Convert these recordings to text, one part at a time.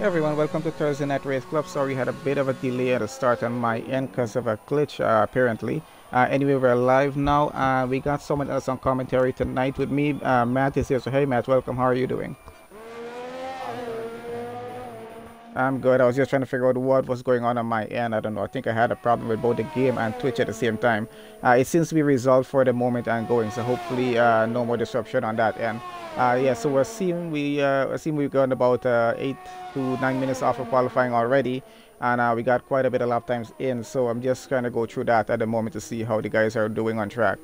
Everyone, welcome to Thursday Night Race Club. Sorry, we had a bit of a delay at the start on my end because of a glitch, apparently. Anyway, we're live now. We got someone else on commentary tonight with me. Matt is here. So, hey, Matt, welcome. How are you doing? I'm good. I was just trying to figure out what was going on my end. I don't know. I think I had a problem with both the game and Twitch at the same time. It seems to be resolved for the moment and going. So hopefully, no more disruption on that end. Yeah. So we've gone about 8 to 9 minutes off of qualifying already, and we got quite a bit of lap times in. So I'm just trying to go through that at the moment to see how the guys are doing on track.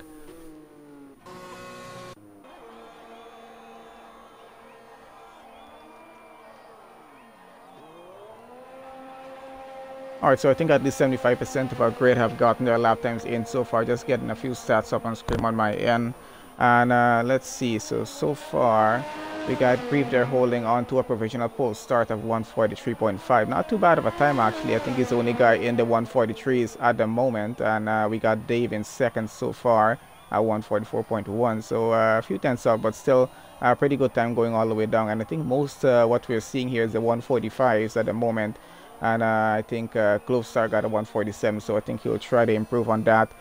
Alright, so I think at least 75% of our grid have gotten their lap times in so far. Just getting a few stats up on screen on my end. And let's see, so far we got Grief there holding on to a provisional pole start of 143.5. Not too bad of a time actually. I think he's the only guy in the 143s at the moment. And we got Dave in second so far at 144.1. So a few tenths up, but still a pretty good time going all the way down. And I think most what we're seeing here is the 145s at the moment. And I think Glowstar got a 147, so I think he'll try to improve on that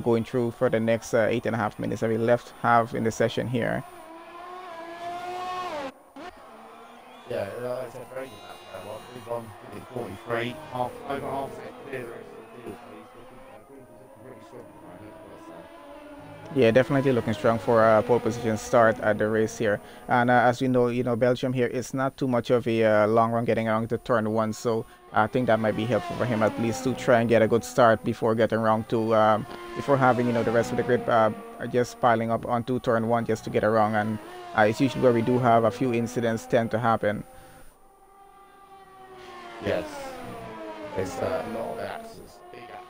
going through for the next 8.5 minutes that we left have in the session here. Yeah, it's a very good one. We've gone 43, over half set clear. Yeah, definitely looking strong for a pole position start at the race here. And as we know, Belgium here is not too much of a long run getting around to turn one, so I think that might be helpful for him at least to try and get a good start before getting around to before having the rest of the grid just piling up onto turn one just to get around. And it's usually where we do have a few incidents tend to happen. Yes, there's a lot of axes, big axes.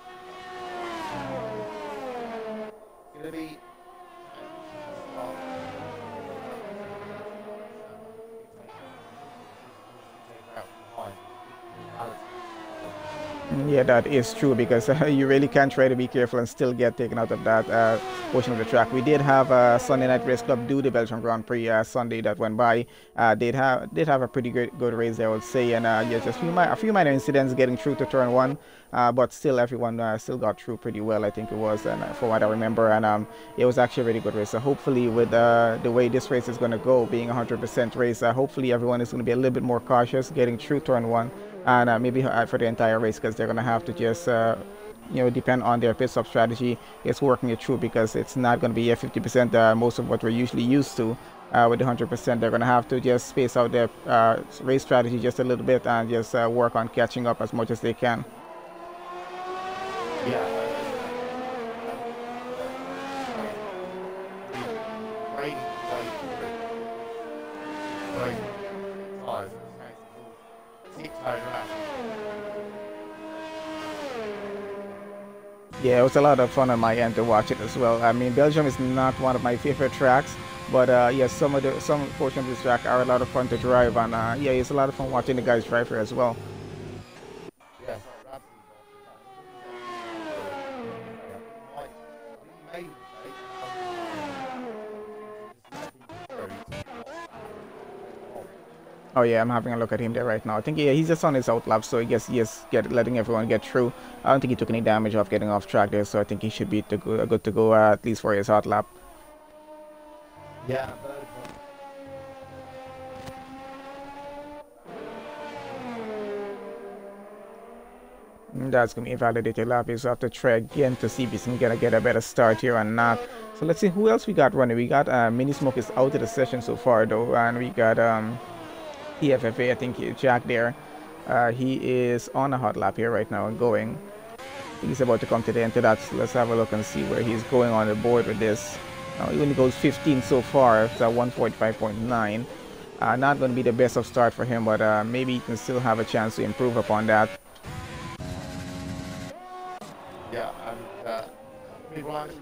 It's going to be Yeah, that is true because you really can try to be careful and still get taken out of that portion of the track. We did have a Sunday Night Race Club do the Belgium Grand Prix Sunday that went by. Did have a pretty good race there, I would say, and yeah, just a few minor incidents getting through to turn one, but still everyone still got through pretty well, I think it was, and from what I remember, and it was actually a really good race. So hopefully, with the way this race is going to go, being a 100% race, hopefully everyone is going to be a little bit more cautious getting through turn one. And maybe for the entire race, because they're going to have to just depend on their pit stop strategy. It's working it through because it's not going to be a 50% most of what we're usually used to with the 100%. They're going to have to just space out their race strategy just a little bit and just work on catching up as much as they can. Yeah. Yeah, it was a lot of fun on my end to watch it as well. I mean, Belgium is not one of my favorite tracks, but yes, some portions of this track are a lot of fun to drive, and yeah, it's a lot of fun watching the guys drive here as well. Yes. Oh yeah, I'm having a look at him there right now. I think yeah, he's just on his out lap, so I guess he's letting everyone get through. I don't think he took any damage off getting off track there, so I think he should be good to go at least for his hot lap. Yeah. That's going to be invalidated lap. So I have to try again to see if he's going to get a better start here or not. So let's see who else we got running. We got Mini Smoke is out of the session so far though, and we got TFFA, I think Jack there. He is on a hot lap here right now and going. He's about to come to the end of that, so let's have a look and see where he's going on the board with this. He only goes 15 so far, it's 145.9. Not going to be the best of start for him, but maybe he can still have a chance to improve upon that. Yeah, and people actually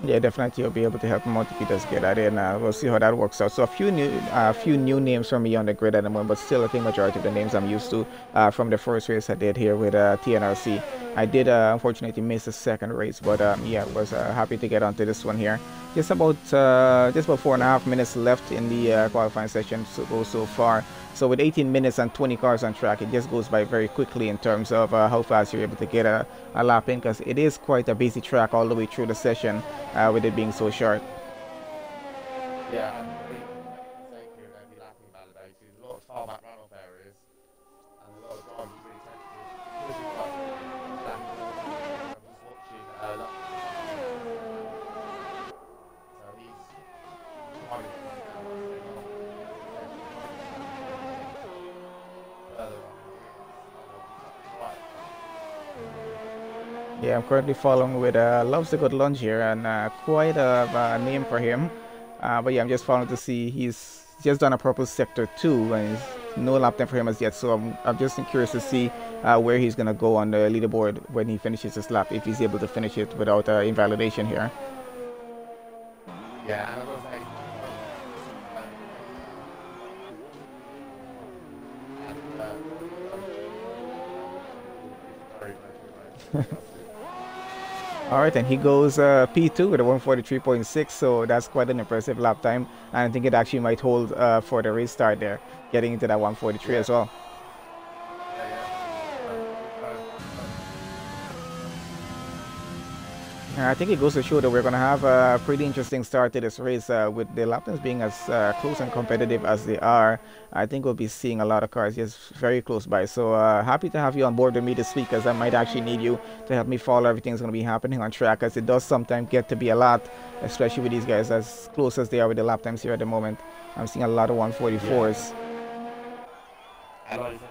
Yeah, definitely you'll be able to help him out if he does get that in. We'll see how that works out. So a few new names for me on the grid at the moment, but still I think majority of the names I'm used to from the first race I did here with TNRC. I did unfortunately miss the second race, but yeah, was happy to get onto this one here. Just about 4.5 minutes left in the qualifying session so far. So with 18 minutes and 20 cars on track, it just goes by very quickly in terms of how fast you're able to get a lap in, because it is quite a busy track all the way through the session with it being so short. Yeah, I think the mistake here they'd be lapping validated. A lot of tarmac runoff areas, and a lot of drivers really tempted because it's like lap. I'm just watching so he's driving the one now, like saying, "Oh, further on he is. I want to touch the right." Yeah, I'm currently following with Loves the Good Lunge here, and quite a name for him. But yeah, I'm just following to see he's just done a purple sector 2, and no lap time for him as yet. So I'm just curious to see where he's gonna go on the leaderboard when he finishes his lap, if he's able to finish it without invalidation here. Yeah, and I've got to say, very, very good. All right, and he goes P2 with a 143.6, so that's quite an impressive lap time. And I think it actually might hold for the restart there, getting into that 143 as well. I think it goes to show that we're going to have a pretty interesting start to this race with the lap times being as close and competitive as they are. I think we'll be seeing a lot of cars just very close by. So happy to have you on board with me this week, as I might actually need you to help me follow everything that's going to be happening on track, as it does sometimes get to be a lot, especially with these guys as close as they are with the lap times here at the moment. I'm seeing a lot of 144s. Yeah.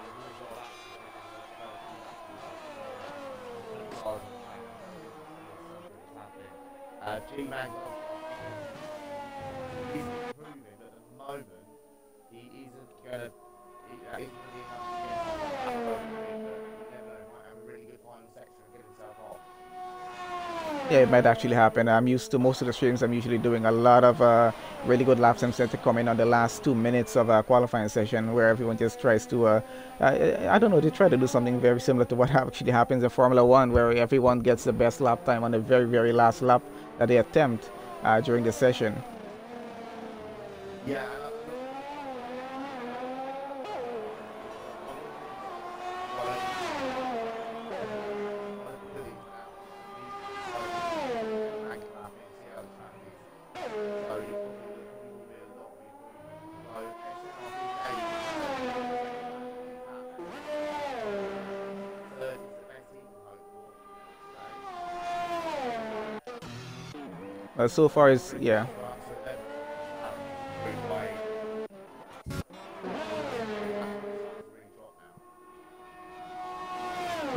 G-Man, he's improving, but at the moment he isn't going to be enough to get but you never know, might have a really good final section and get himself off. Yeah, it might actually happen. I'm used to most of the streams. I'm usually doing a lot of really good lap times to come in on the last 2 minutes of a qualifying session, where everyone just tries to, I don't know, they try to do something very similar to what actually happens in Formula One, where everyone gets the best lap time on the very, very last lap that they attempt during the session. Yeah. So far, it's, yeah.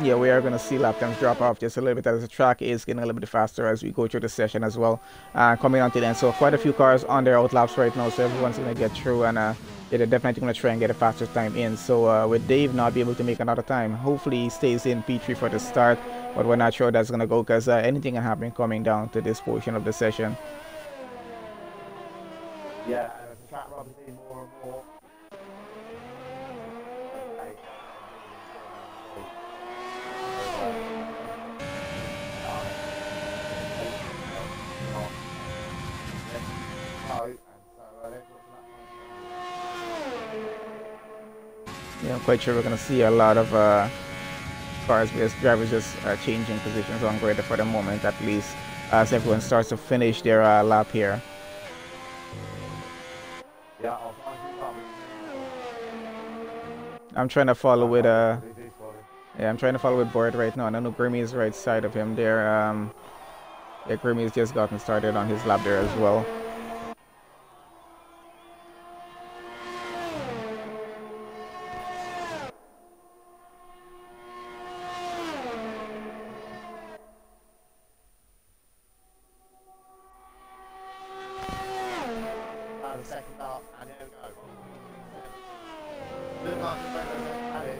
Yeah, we are going to see lap times drop off just a little bit as the track is getting a little bit faster as we go through the session as well. Coming on to the end, so quite a few cars on their out laps right now, so everyone's going to get through, and yeah, they're definitely going to try and get a faster time in. So with Dave not be able to make another time, hopefully he stays in P3 for the start, but we're not sure that's going to go, because anything can happen coming down to this portion of the session. Yeah, and as the track rubbers in more and more, Yeah, I'm quite sure we're going to see a lot of cars because drivers just changing positions on grid for the moment, at least, as everyone starts to finish their lap here. Yeah, I'm trying to follow with yeah, I'm trying to follow with Boyd right now, and I know Grimmy is right side of him there. Yeah, Grimmy's just gotten started on his lap there as well. second up, and there we go. Look like the Renault had it.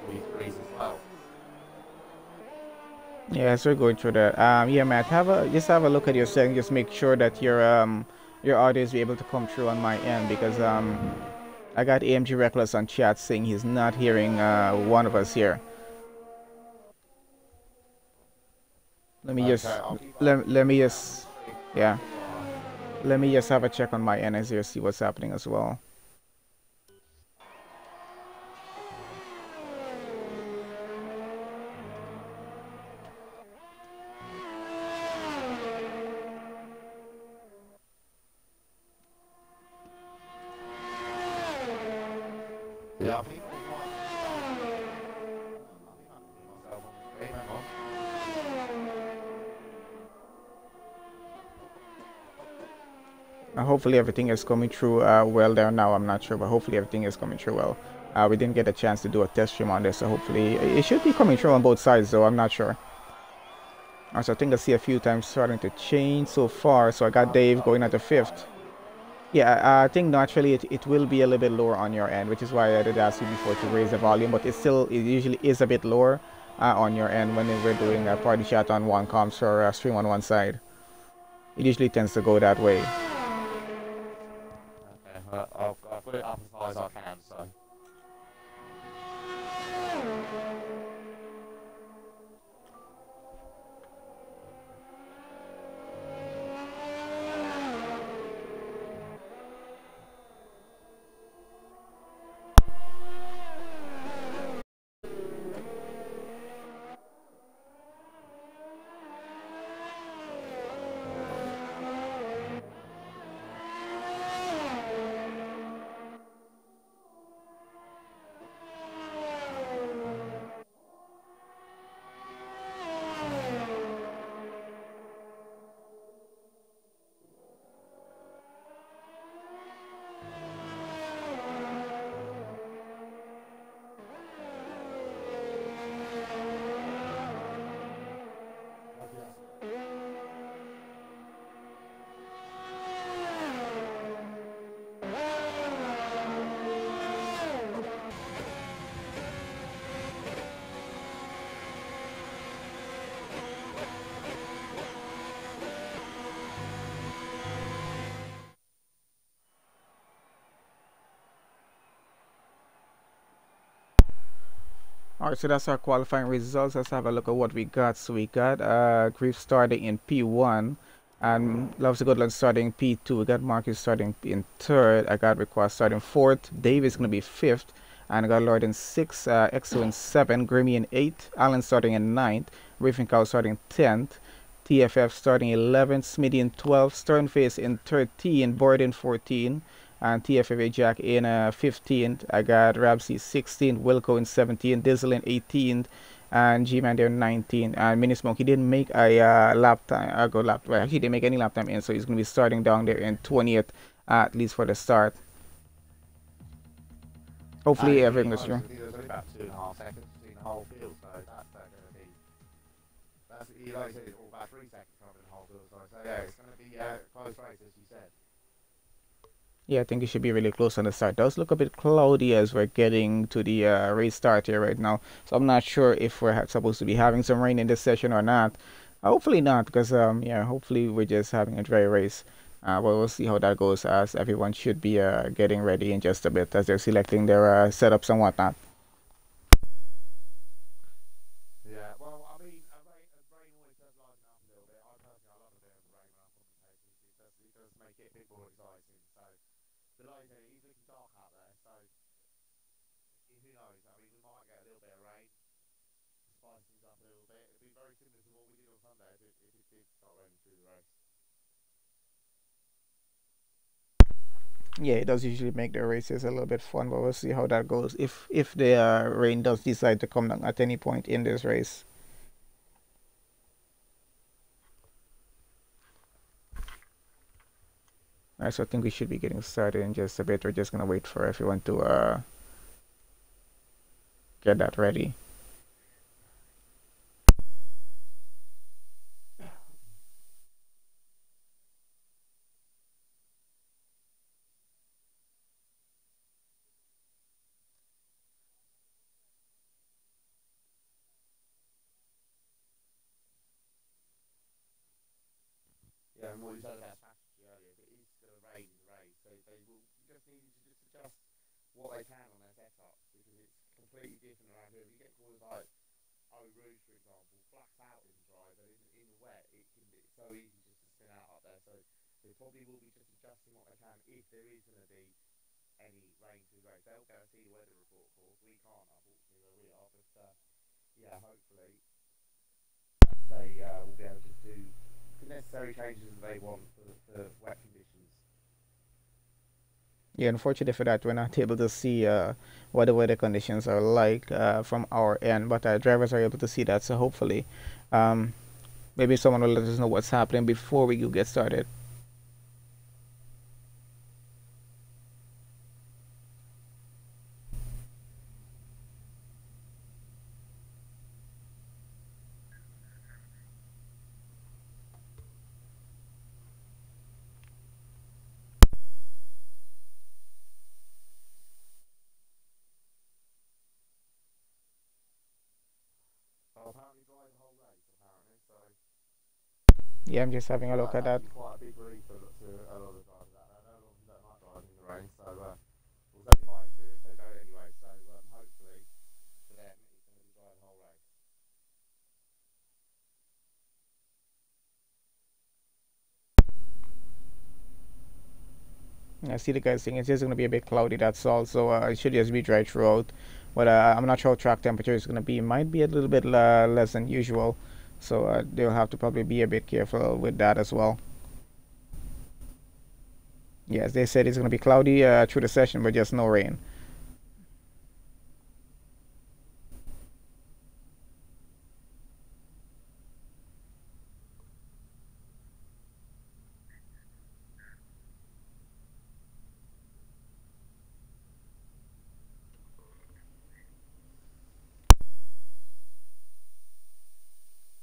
all your threes as well. Yeah, so we're going through that. Yeah, Matt, just have a look at your setting. Just make sure that your audio is able to come through on my end because I got AMG Reckless on chat saying he's not hearing one of us here. Let me just Okay, I'll keep let me just yeah. you are. Let me just have a check on my end as you see what's happening as well. Yeah, I think I might. I think I can put myself on the screen. Hang on. Hopefully everything is coming through well there now. I'm not sure, but hopefully everything is coming through well. We didn't get a chance to do a test stream on this, so hopefully it should be coming through on both sides, though. I'm not sure. Also, I think I see a few times starting to change so far. So I got Dave going at the fifth. Yeah, I think naturally it will be a little bit lower on your end, which is why I did ask you before to raise the volume, but it usually is a bit lower on your end when we're doing a party chat on one comms or a stream on one side. It usually tends to go that way. Okay, well, I've got it up as high as I can, so. All right, so that's our qualifying results. Let's have a look at what we got. So we got Grief starting in P1, and Loves the Goodland starting P2. We got Marcus starting in third. I got Request starting fourth. Dave is going to be fifth. And I got Lord in sixth, Exo in seventh, Grimmy in eighth, Alan starting in ninth, Ravencow starting 10th, TFF starting 11th, Smitty in 12th, Sternface in 13th, Board in 14th, and TFFA Jack in 15th. I got Rabsy 16th, Wilco in 17th, Dizzle in 18th, and G-Man there in 19th. And Minismoke, he didn't make a lap time, well, he didn't make any lap time in, so he's going to be starting down there in 20th, at least for the start. Hopefully everything goes through. There's only about 2.5 seconds between the whole field, so that's going to be. That's, like I said, it's all about 3 seconds covering the whole field, so yeah, it's going to be a close race, as you said. Yeah, I think it should be really close on the start. It does look a bit cloudy as we're getting to the race start here right now. So I'm not sure if we're supposed to be having some rain in this session or not. Hopefully not, because yeah, hopefully we're just having a dry race. But we'll see how that goes, as everyone should be getting ready in just a bit as they're selecting their setups and whatnot. Yeah, well, I mean, rain always does liven up a little bit. I personally, I love a bit of rain when I'm commentating. It does make it a bit more exciting. So, but like I said, it is looking dark out there. So, who knows? I mean, we might get a little bit of rain, spice things up a little bit. It'd be very similar to what we did on Sunday if it did start raining through the race. Yeah, it does usually make the races a little bit fun, but we'll see how that goes. If the rain does decide to come down at any point in this race. Alright, so I think we should be getting started in just a bit. We're just gonna wait for everyone to get that ready. we said about strategy earlier, if it is going to rain in the race, they will just need to just adjust what they can on their setups because it's completely different around here. If you get corners like Rouge, for example, flat out in the dry, but in the wet, it's so easy just to spin out up there. So they probably will be just adjusting what they can if there is going to be any rain through the race. They'll be able to see the weather report, of course. We can't, unfortunately, where we are, but yeah, hopefully they will be able to do the necessary changes that they want for wet conditions. Yeah, unfortunately for that, we're not able to see what the weather conditions are like from our end, but drivers are able to see that. So hopefully, um, maybe someone will let us know what's happening before we get started. Well, apparently dry the whole race, apparently, so Yeah, I'm just having a look that's at that. actually quite a big relief to a lot of drivers out there. I know a lot of them don't like driving in the rain, so well, certainly my experience, they don't anyway, so hopefully for them it's going to be dry the whole race. I see the guys saying it's just going to be a bit cloudy, that's all. So it should just be dry throughout. But I'm not sure what track temperature is going to be. It might be a little bit less than usual. So they'll have to probably be a bit careful with that as well. Yes, they said it's going to be cloudy through the session, but just no rain.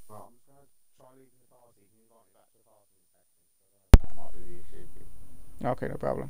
Well, I'm just going to try leaving the car so you can invite me back to the parking section, so that might be the issue. Okay, no problem.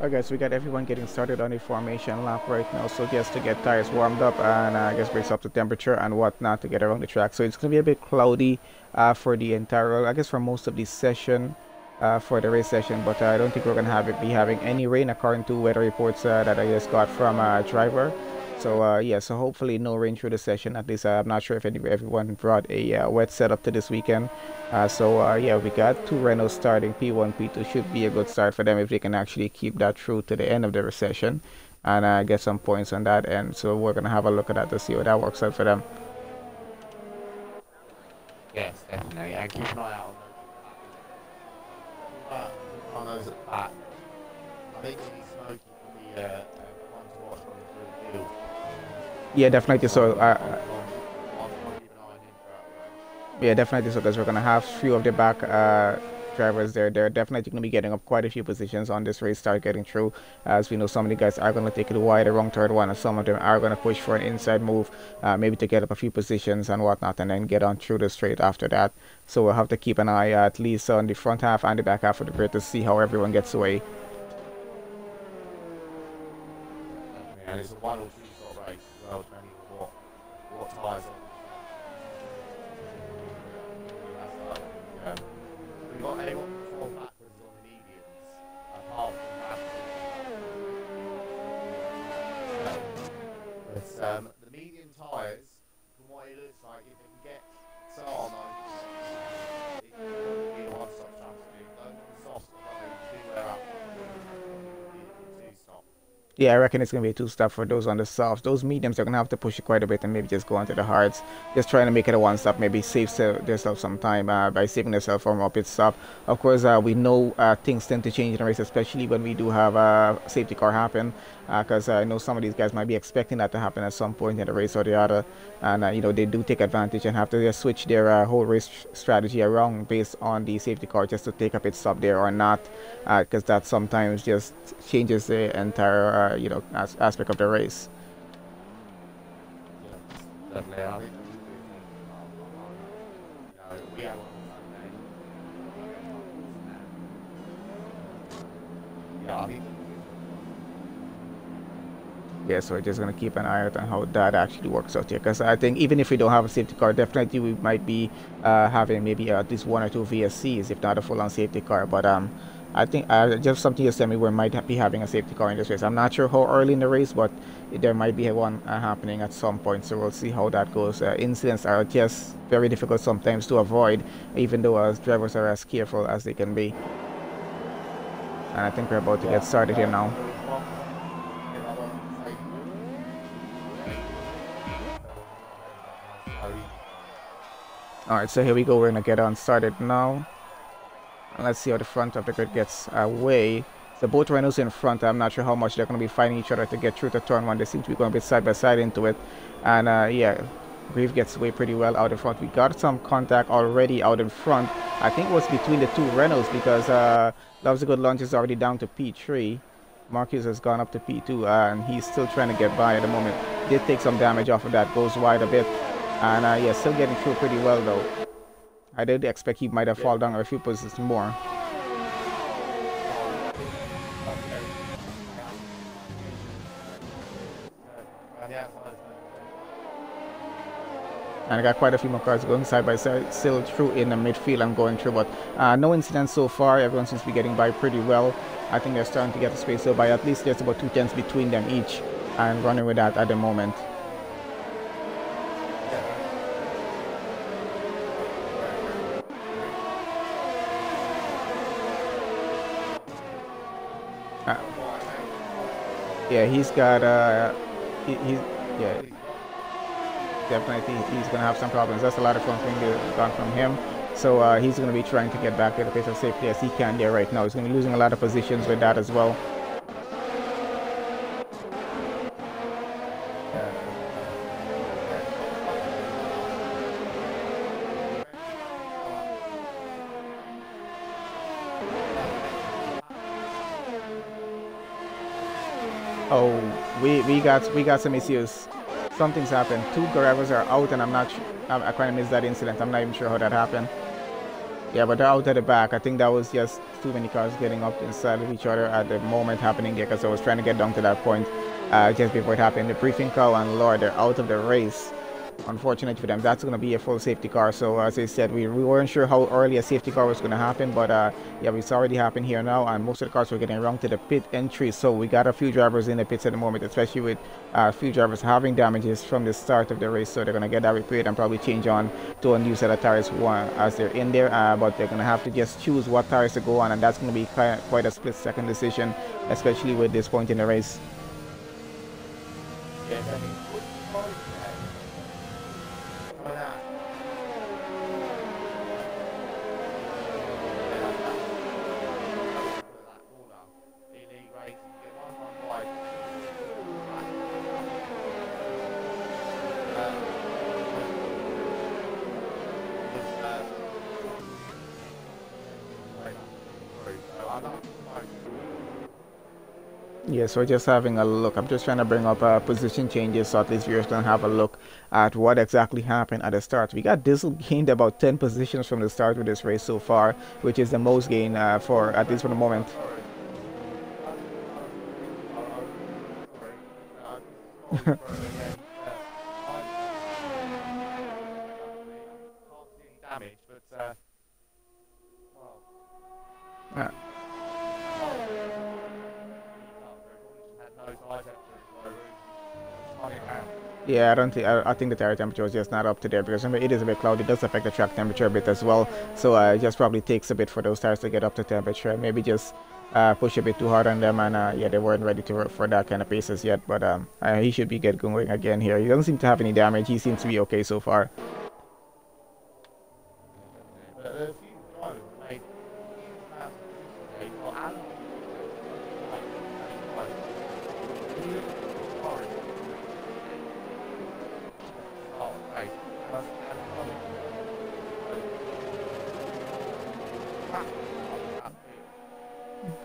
Okay, so we got everyone getting started on the formation lap right now. So just to get tires warmed up and I guess brace up the temperature and whatnot to get around the track. So it's going to be a bit cloudy for the entire, I guess for most of the session, for the race session. But I don't think we're going to be having any rain according to weather reports that I just got from driver. So yeah, so hopefully no rain through the session. At least I'm not sure if everyone brought a wet setup to this weekend. So yeah, we got two Renaults starting. P1, P2 should be a good start for them if they can actually keep that through to the end of the session and get some points on that end. So we're gonna have a look at that to see how that works out for them. Yes, definitely, and keep an eye out on those at the back. I think we need Smokey for the 1, Yeah, definitely. So, I'll keep an eye on him throughout the race. yeah, definitely. So, because we're gonna have few of the back drivers there. They're definitely gonna be getting up quite a few positions on this race. Start getting through, as we know, some of the guys are gonna take it wide, the wrong third one, and some of them are gonna push for an inside move, maybe to get up a few positions and whatnot, and then get on through the straight after that. So we'll have to keep an eye at least on the front half and the back half of the grid to see how everyone gets away. Definitely, and it's a one or two sort of race as well, depending on what tyres on. That's like, yeah. We've got anyone control backwards on the mediums, apart from that. But the medium tyres, from what it looks like, if they can get start on those, it could probably be a one-stop strategy. Those on the soft stuff, they do wear out. Two-stop. Yeah, I reckon it's going to be a two-stop for those on the softs. Those mediums are going to have to push it quite a bit and maybe just go onto the hards. Just trying to make it a one-stop, maybe save themselves some time by saving themselves from a pit stop. Of course, we know things tend to change in the race, especially when we do have a safety car happen. Because I know some of these guys might be expecting that to happen at some point in the race or the other. And, you know, they do take advantage and have to just switch their whole race strategy around based on the safety car just to take a pit stop there or not. Because that sometimes just changes the entire, you know, aspect of the race. Yeah, definitely. I think we have one on Saturday. Yeah, I think. Yeah, so we're just going to keep an eye out on how that actually works out here. Because I think even if we don't have a safety car, definitely we might be having maybe at least one or two VSCs, if not a full-on safety car. But I think just something just tell me we might be having a safety car in this race. I'm not sure how early in the race, but there might be one happening at some point. So we'll see how that goes. Incidents are just very difficult sometimes to avoid, even though drivers are as careful as they can be. And I think we're about to get started here now. Alright, so here we go. We're going to get on started now. And let's see how the front of the grid gets away. So both Renaults in front. I'm not sure how much they're going to be fighting each other to get through to turn one. They seem to be going a bit side by side into it. And yeah, Grieve gets away pretty well out in front. We got some contact already out in front. I think it was between the two Renaults because Loves a Good Lunch is already down to P3. Marcus has gone up to P2 and he's still trying to get by at the moment. Did take some damage off of that, goes wide a bit. And yeah, still getting through pretty well though. I did expect he might have fallen down a few positions more. And I got quite a few more cars going side by side, still through in the midfield and going through, but no incidents so far. Everyone seems to be getting by pretty well. I think they're starting to get the space, so by at least there's about 2 tenths between them each, and running with that at the moment. Yeah, he's got yeah, definitely he's gonna have some problems. That's a lot of front wing gone from him. So he's gonna be trying to get back to the pace of safety as he can there right now. He's gonna be losing a lot of positions with that as well. Oh, we got some issues. Something's happened. 2 drivers are out, and I'm not sure. I kind of missed that incident. I'm not even sure how that happened. Yeah, but they're out at the back. I think that was just too many cars getting up inside of each other at the moment happening there, because I was trying to get down to that point just before it happened. The briefing car and Lord, they're out of the race. Unfortunate for them. That's going to be a full safety car. So as I said, we weren't sure how early a safety car was going to happen, but yeah, it's already happened here now, and most of the cars were getting around to the pit entry. So we got a few drivers in the pits at the moment, especially with a few drivers having damages from the start of the race. So they're going to get that repaired and probably change on to a new set of tires as they're in there, but they're going to have to just choose what tires to go on, and that's going to be quite a split-second decision, especially with this point in the race. Yeah, so just having a look. I'm just trying to bring up position changes so at least viewers can have a look at what exactly happened at the start. We got Diesel gained about 10 positions from the start of this race so far, which is the most gain for at least for the moment. Damage, but Uh, Yeah, I don't think I think the tire temperature is just not up to there because remember it is a bit cloudy. It does affect the track temperature a bit as well. So it just probably takes a bit for those tires to get up to temperature. Maybe just push a bit too hard on them, and yeah, they weren't ready to for that kind of paces yet. But he should be get going again here. He doesn't seem to have any damage. He seems to be okay so far.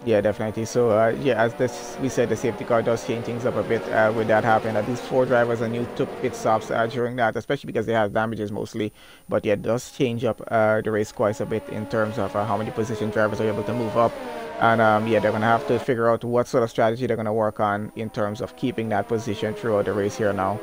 Yeah, definitely. So yeah, as we said, the safety car does change things up a bit with that happening. At least 4 drivers and you took pit stops during that, especially because they have damages mostly. But yeah, it does change up the race quite a bit in terms of how many position drivers are able to move up. And yeah, they're going to have to figure out what sort of strategy they're going to work on in terms of keeping that position throughout the race here now.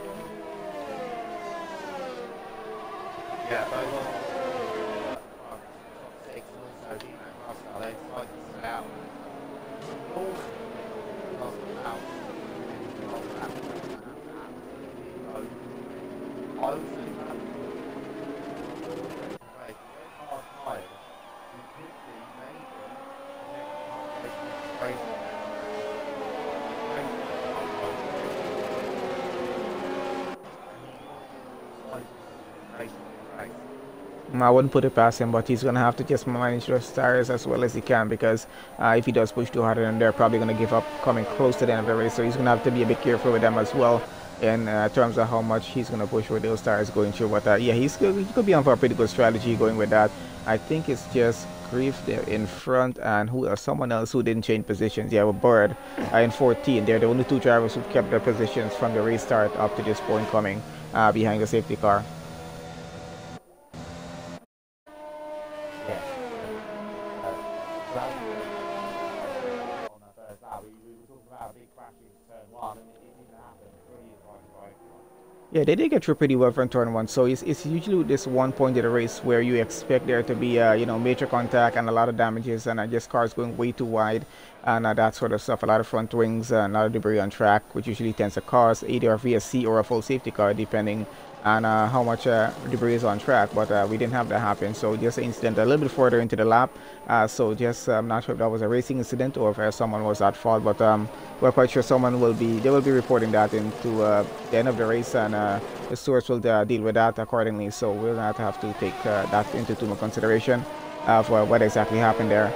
I wouldn't put it past him, but he's going to have to just manage those tires as well as he can because if he does push too hard, then they're probably going to give up coming close to the end of the race. So he's going to have to be a bit careful with them as well in terms of how much he's going to push with those tires going through. But yeah, he could be on for a pretty good strategy going with that. I think it's just Grief there in front and someone else who didn't change positions. Yeah, with Bird in 14. They're the only 2 drivers who kept their positions from the restart up to this point coming behind the safety car. Yeah, they did get through pretty well from turn 1. So it's usually this one point in the race where you expect there to be major contact and a lot of damages and just cars going way too wide and that sort of stuff. A lot of front wings and a lot of debris on track, which usually tends to cause either a VSC or a full safety car depending on how much debris is on track. But we didn't have that happen. So just an incident a little bit further into the lap. So just I'm not sure if that was a racing incident or if someone was at fault. But we're quite sure they will be reporting that into the end of the race, and the stewards will deal with that accordingly. So we'll not have to take that into too much consideration for what exactly happened there.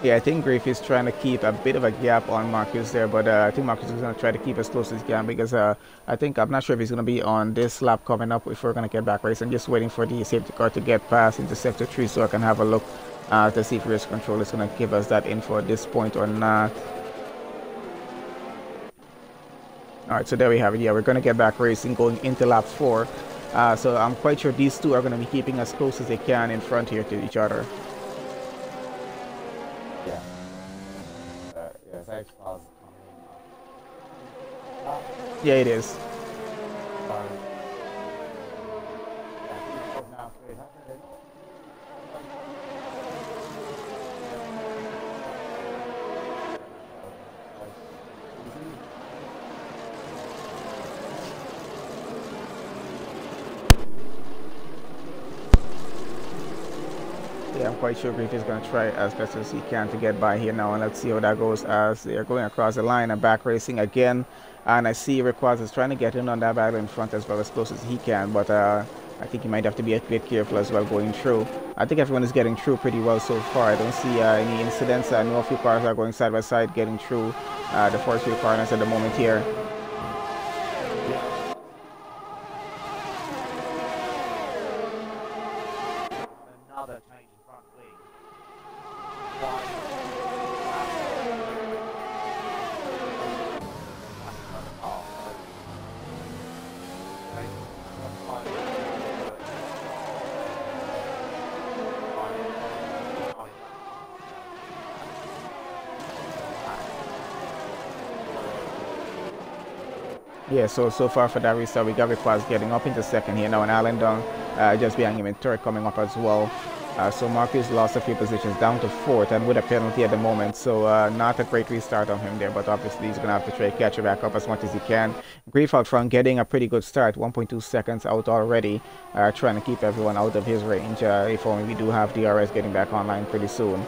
Yeah, I think Griff is trying to keep a bit of a gap on Marcus there, but I think Marcus is going to try to keep as close as he can because I'm not sure if he's going to be on this lap coming up if we're going to get back race. I'm just waiting for the safety car to get past into sector 3 so I can have a look to see if race control is going to give us that info at this point or not. Alright, so there we have it. Yeah, we're going to get back racing going into lap 4. So I'm quite sure these two are going to be keeping as close as they can in front here to each other. Yeah, it is. Yeah, I'm quite sure Griff is going to try as best as he can to get by here now, and let's see how that goes as they're going across the line and back racing again. And I see Rayquaza is trying to get in on that battle in front as well as close as he can, but I think you might have to be a bit careful as well going through. I think everyone is getting through pretty well so far. I don't see any incidents. I know a few cars are going side by side getting through the first few corners at the moment here. Another change in front wing. Yeah, so far for that restart, we got Rick getting up into second here now, and Alan Dung just behind him in third coming up as well. So Marcus lost a few positions down to fourth and with a penalty at the moment, so not a great restart on him there, but obviously he's going to have to try to catch it back up as much as he can. Grief out front getting a pretty good start, 1.2 seconds out already, trying to keep everyone out of his range, if only we do have DRS getting back online pretty soon.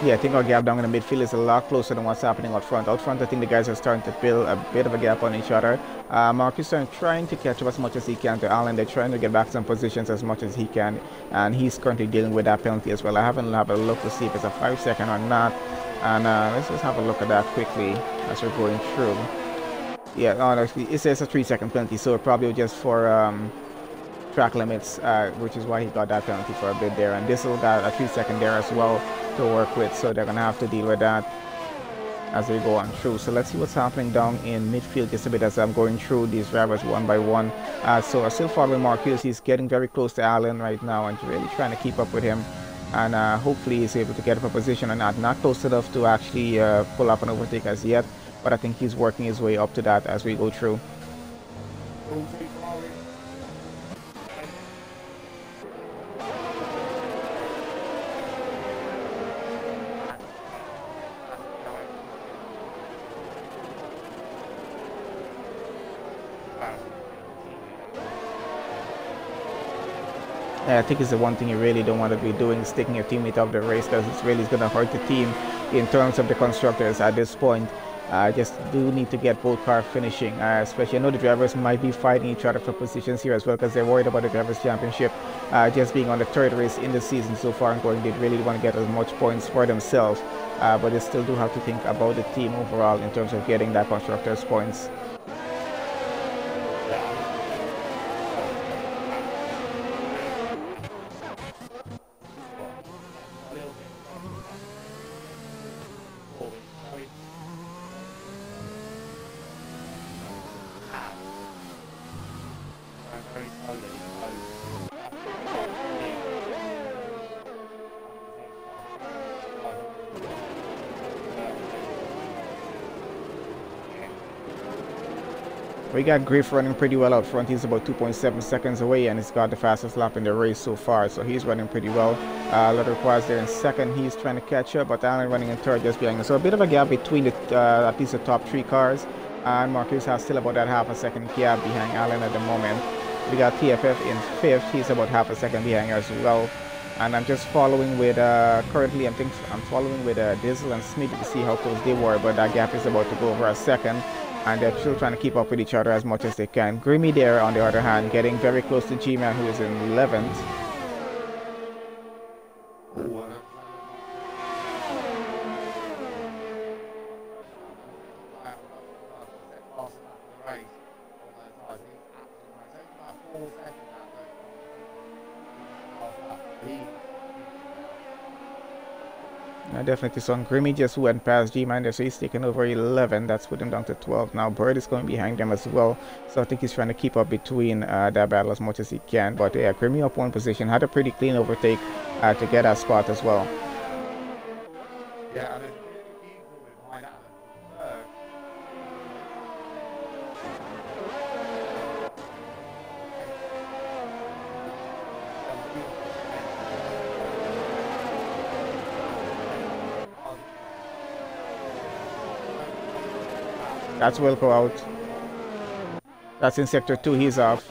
Yeah, I think our gap down in the midfield is a lot closer than what's happening out front. Out front, I think the guys are starting to build a bit of a gap on each other. Marcus is trying to catch up as much as he can to Allen. They're trying to get back some positions as much as he can, and he's currently dealing with that penalty as well. I haven't had a look to see if it's a 5-second or not, and let's just have a look at that quickly as we're going through. Yeah, no, actually, it says a 3-second penalty, so probably just for track limits, which is why he got that penalty for a bit there, and this will got a 3-second there as well to work with, so they're gonna have to deal with that as they go on through. So let's see what's happening down in midfield just a bit as I'm going through these drivers one by one. So I'm still following Marcus. He's getting very close to Allen right now and really trying to keep up with him, and hopefully he's able to get up a position or not close enough to actually pull up an overtake as yet, but I think he's working his way up to that as we go through. I think it's the one thing you really don't want to be doing, is taking your teammate out of the race, because it's really going to hurt the team in terms of the constructors at this point. Just do need to get both cars finishing, especially I know the drivers might be fighting each other for positions here as well, because they're worried about the Drivers' Championship just being on the third race in the season so far and going. They really want to get as much points for themselves, but they still do have to think about the team overall in terms of getting that constructors points. We got Griff running pretty well out front. He's about 2.7 seconds away, and he's got the fastest lap in the race so far, so he's running pretty well. Leatherquad's there in second. He's trying to catch up, but Allen running in third just behind him. So a bit of a gap between the, at least the top three cars, and Marcus has still about that half a second gap behind Allen at the moment. We got TFF in fifth. He's about half a second behind as well. And I'm just following with, currently I'm following with Dizzle and Smithy to see how close they were, but that gap is about to go over a second, and they're still trying to keep up with each other as much as they can. Grimmy there, on the other hand, getting very close to G-Man, who is in 11th. Definitely so. Grimmy just went past G-Man there, so he's taken over 11. That's put him down to 12 now. Bird is going behind them as well, so I think he's trying to keep up between that battle as much as he can. But yeah, Grimmy up one position, had a pretty clean overtake to get that spot as well. Yeah, That's Wilco out. That's in sector 2. He's off.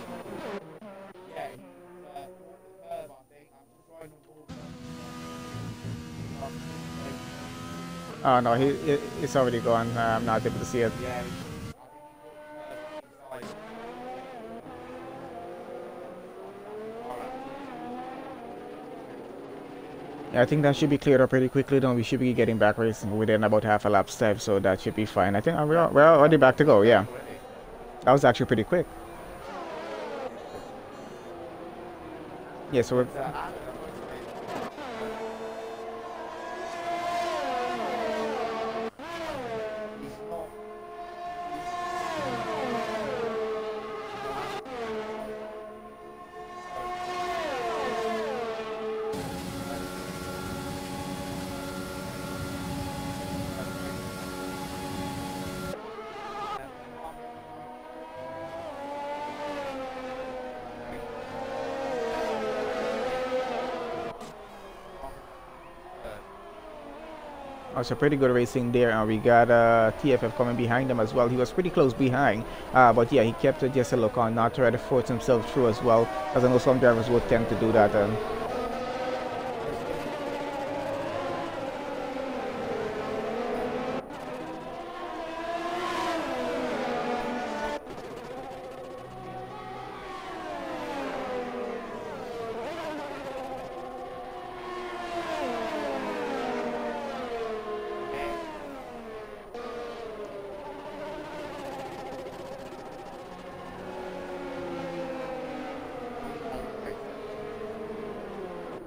Yeah, he was the third, I think. I'm just trying to Oh no, it's already gone. I'm not able to see it. yeah, I think he caught the third on his side. Yeah, I think that should be cleared up pretty quickly. Then we should be getting back racing within about half a lap's time, so that should be fine. I think we're already back to go. Yeah, that was actually pretty quick. Yeah, so we're. So pretty good racing there, and we got TFF coming behind him as well. He was pretty close behind, but yeah, he kept just a look on, not try to force himself through as well, as I know some drivers would tend to do that.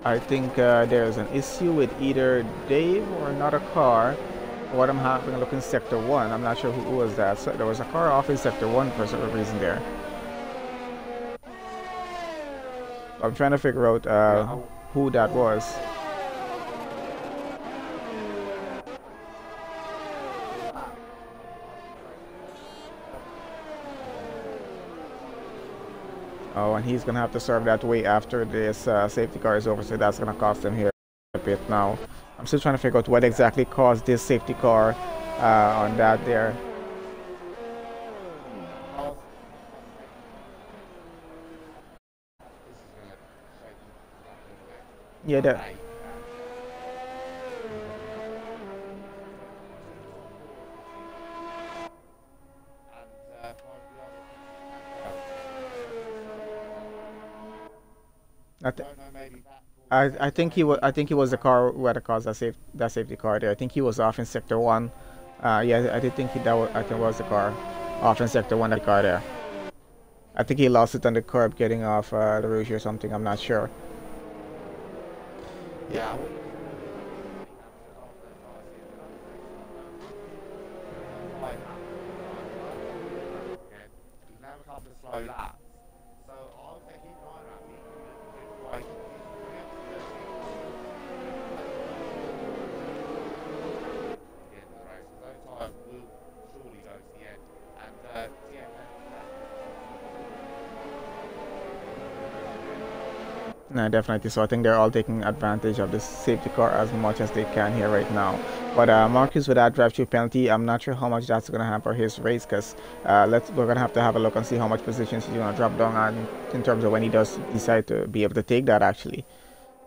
I think there's an issue with either Dave or another car. What I'm having a look in sector 1. I'm not sure who was that. So there was a car off in sector 1 for some reason there. I'm trying to figure out who that was. Oh, and he's gonna have to serve that way after this safety car is over, so that's gonna cost him here a bit now. I'm still trying to figure out what exactly caused this safety car on that there. Yeah, that. I think he was. I think he was the car who had caused that safety car there. I think he was off in sector 1. Yeah, I did think I think it was the car off in sector 1. That car there. I think he lost it on the curb getting off the rouge or something. I'm not sure. Yeah. Slow laps. So I was thinking, right, time will surely go to the end. And yeah. No, definitely. So I think they're all taking advantage of this safety car as much as they can here right now. But Marcus with that drive-through penalty, I'm not sure how much that's going to have for his race, because we're going to have a look and see how much positions he's going to drop down on in terms of when he does decide to be able to take that actually.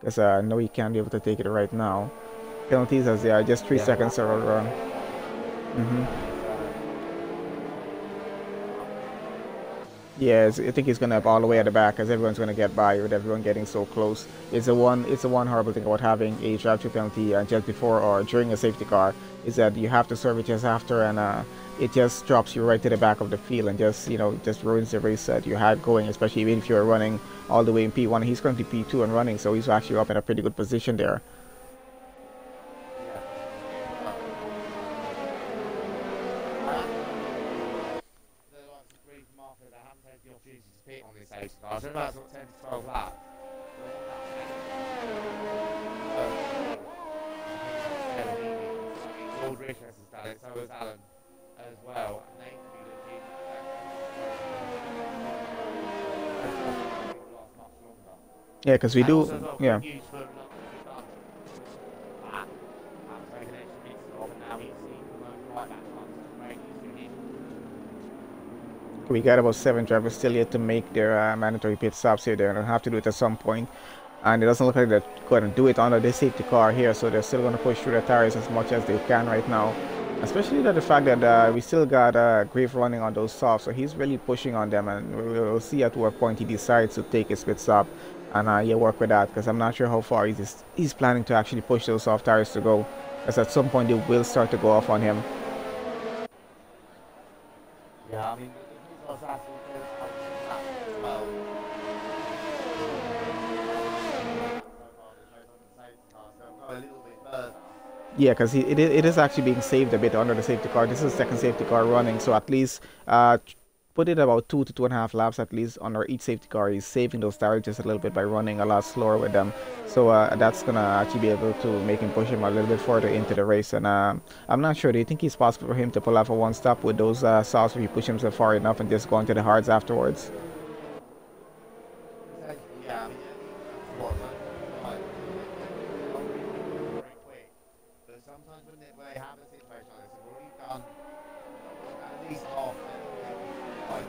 Because I know he can't be able to take it right now. Penalties as they are just 3 seconds or run. Yeah, I think he's gonna have all the way at the back, as everyone's gonna get by with everyone getting so close. It's the one horrible thing about having a drive-through penalty just before or during a safety car is that you have to serve it just after, and it just drops you right to the back of the field and just just ruins the race that you had going, especially if you're running all the way in P1. He's currently P2 and running, so he's actually up in a pretty good position there. I was about 10 to 12 laps. Lord Richards has done it, so has Alan as well. And they can be legit. Yeah, because we do. Yeah. We got about 7 drivers still yet to make their mandatory pit stops here. They're going to have to do it at some point. And it doesn't look like they're going to do it under the safety car here. So they're still going to push through the tires as much as they can right now. Especially the fact that we still got Grave running on those softs. So he's really pushing on them. And we'll see at what point he decides to take his pit stop. And yeah, work with that. Because I'm not sure how far he's planning to actually push those soft tires to go. Because at some point they will start to go off on him. Yeah, I mean, the reason I was asking is how as well. A little bit further. Yeah, because it is actually being saved a bit under the safety car. This is the second safety car running, so at least put it about 2 to 2.5 laps at least under each safety car. He's saving those tires just a little bit by running a lot slower with them. So that's gonna actually be able to make him push him a little bit further into the race. And I'm not sure. Do you think it's possible for him to pull off a one stop with those softs if he push himself far enough and just go into the hards afterwards? Yeah, I mean, very quick. But sometimes when they have a situation like this, they've already done at least half like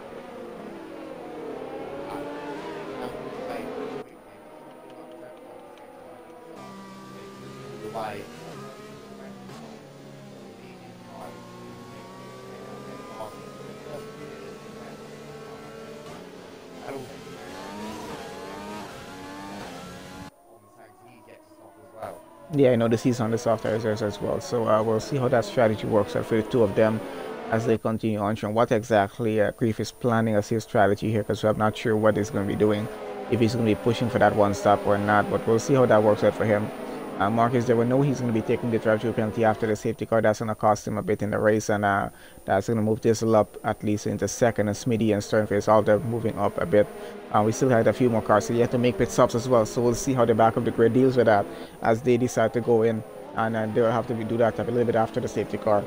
way. Yeah, I noticed he's on the soft tires as well. So we'll see how that strategy works out for the two of them as they continue on. What exactly Grief is planning as his strategy here, because I'm not sure what he's going to be doing, if he's going to be pushing for that one stop or not. But we'll see how that works out for him. Marcus, there will know he's going to be taking the drive-through penalty after the safety car. That's going to cost him a bit in the race, and that's going to move Diesel up at least into second, and Smitty and Sternface all they're moving up a bit. We still had a few more cars, so you have to make pit stops as well. So we'll see how the back of the grid deals with that as they decide to go in, and they'll have to do that a little bit after the safety car.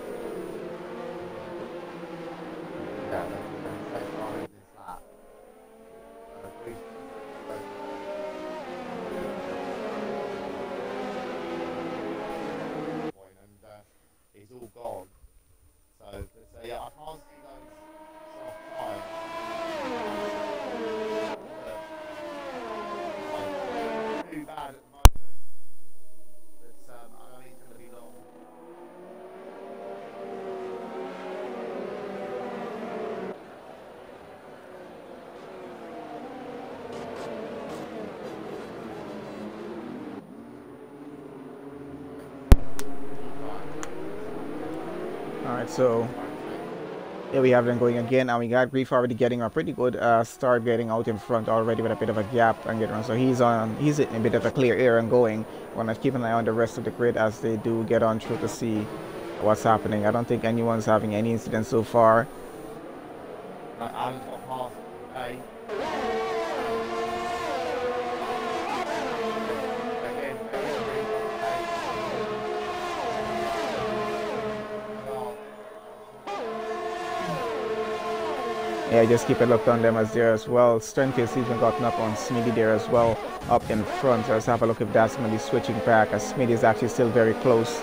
So here we have them going again, and we got Grief already getting a pretty good start, getting out in front already with a bit of a gap and getting on. So he's in a bit of a clear air and going. Want to keep an eye on the rest of the grid as they do get on through to see what's happening. I don't think anyone's having any incidents so far. Yeah, just keep a look on them as there as well. Sternface even gotten up on Smitty there as well, up in front. So let's have a look if that's going to be switching back, as Smitty is actually still very close.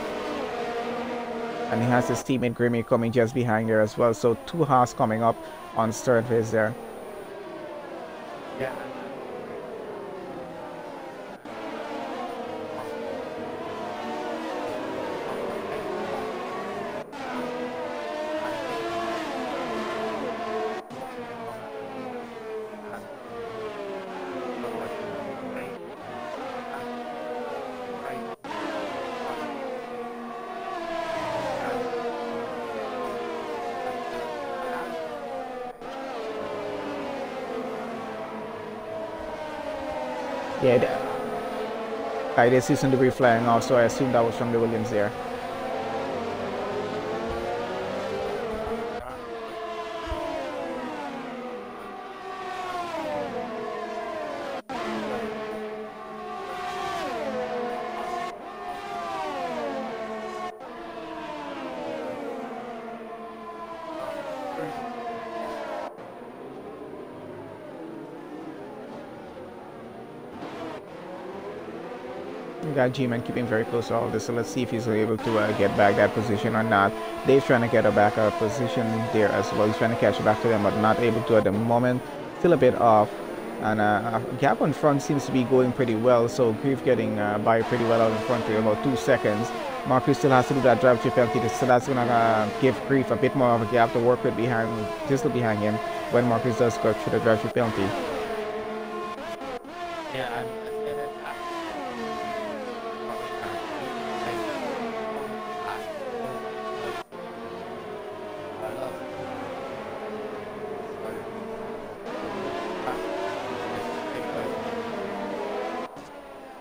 And he has his teammate Grimmy coming just behind there as well. So 2 Haas coming up on Sternface there. Yeah. Yeah, I did see some debris flying off, so I assume that was from the Williams there. got G-Man keeping very close to all this, so let's see if he's able to get back that position or not. Dave's trying to get a back position there as well. He's trying to catch it back to them, but not able to at the moment. Still a bit off. And gap on front seems to be going pretty well, so Grief getting by pretty well out in front for about 2 seconds. Marcus still has to do that drive through penalty, so that's going to give Grief a bit more of a gap to work with behind, just behind him when Marcus does go through the drive through penalty. Yeah,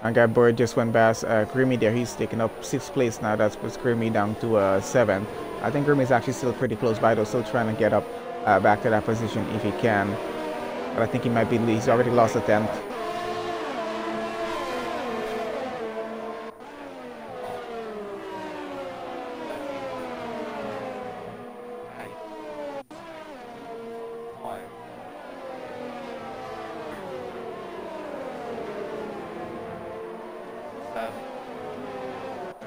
And that bird just went past Grimmy there. He's taking up 6th place now. That's puts Grimmy down to 7th. I think Grimmy is actually still pretty close by though, still trying to get up back to that position if he can. But I think he might be, he's already lost a 10th.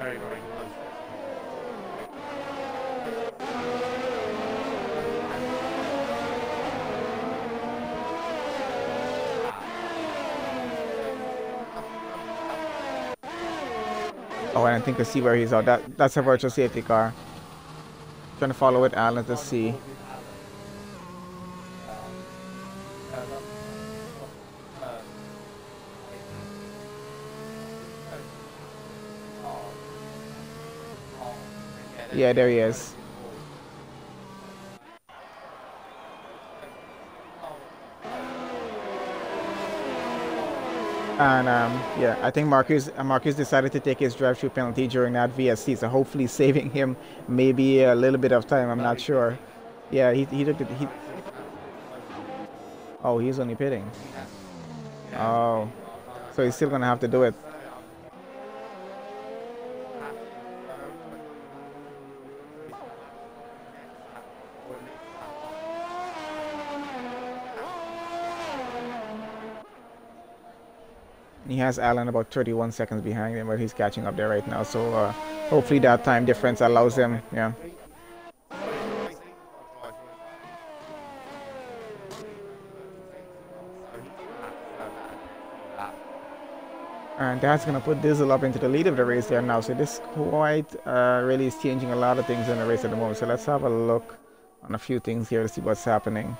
very, very close. Oh, and I think I see where he's out. That's a virtual safety car. Trying to follow with Alan to see. Yeah, there he is. And yeah, I think Marcus decided to take his drive-through penalty during that VSC, so hopefully saving him maybe a little bit of time. I'm not sure. Yeah, he took it. Oh, he's only pitting. Oh, so he's still gonna have to do it. He has Alan about 31 seconds behind him, but he's catching up there right now. So hopefully that time difference allows him, yeah. And that's going to put Dizzle up into the lead of the race there now. So this quite really is changing a lot of things in the race at the moment. So let's have a look on a few things here to see what's happening.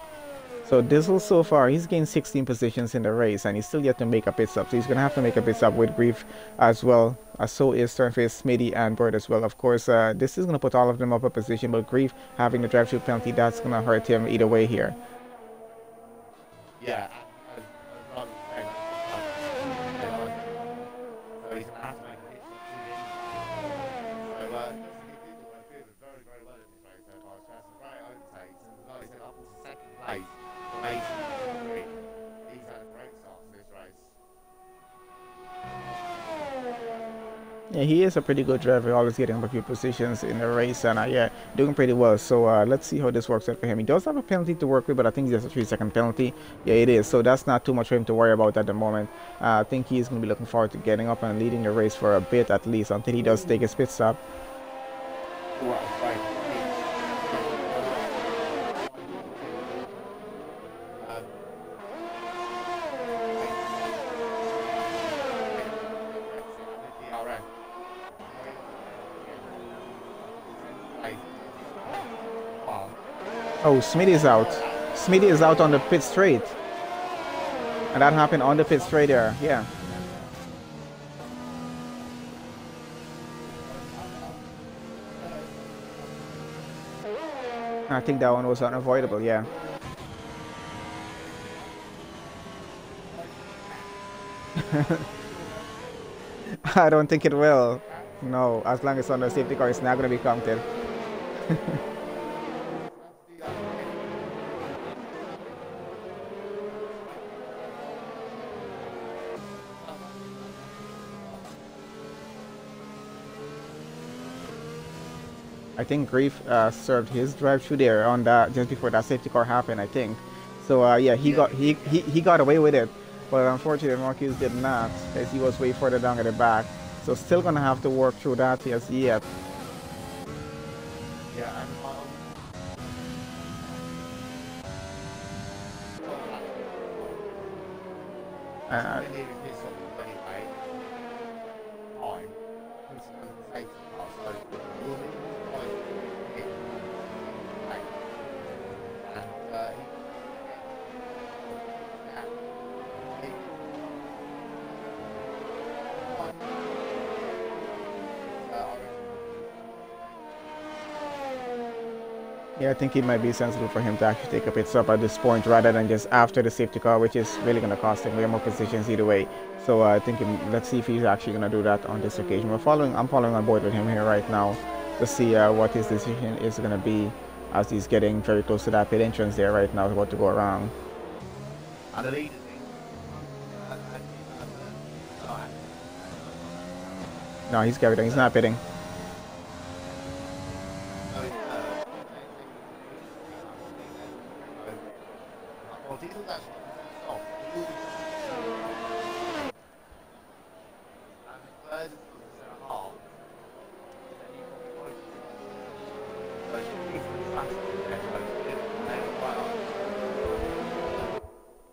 So Dizzle so far, he's gained 16 positions in the race and he's still yet to make a pit stop. So he's going to have to make a pit stop with Grief as well. So is Sternface, Smitty and Bird as well. Of course, this is going to put all of them up a position, but Grief having the drive-through penalty, that's going to hurt him either way here. Yeah. Yeah, he is a pretty good driver, always getting up a few positions in the race, and yeah, doing pretty well. So let's see how this works out for him. He does have a penalty to work with, but I think it's just a 3-second penalty. Yeah, it is. So that's not too much for him to worry about at the moment. I think he's going to be looking forward to getting up and leading the race for a bit at least until he does take his pit stop. Oh, Smitty is out. Smitty is out on the pit straight. And that happened on the pit straight there, yeah. I think that one was unavoidable, yeah. I don't think it will. No, as long as it's on the safety car, it's not going to be counted. I think Grief served his drive-through there on that just before that safety car happened, I think. So yeah, he got away with it, but unfortunately Marcus did not, as he was way further down at the back. So still gonna have to work through that as yet. Yeah, and Uh, Yeah, I think it might be sensible for him to actually take a pit stop at this point rather than just after the safety car, which is really going to cost him way more positions either way. So I think let's see if he's actually going to do that on this occasion. I'm following on board with him here right now to see what his decision is going to be as he's getting very close to that pit entrance there right now, about to go around. No, he's carried on. He's not pitting.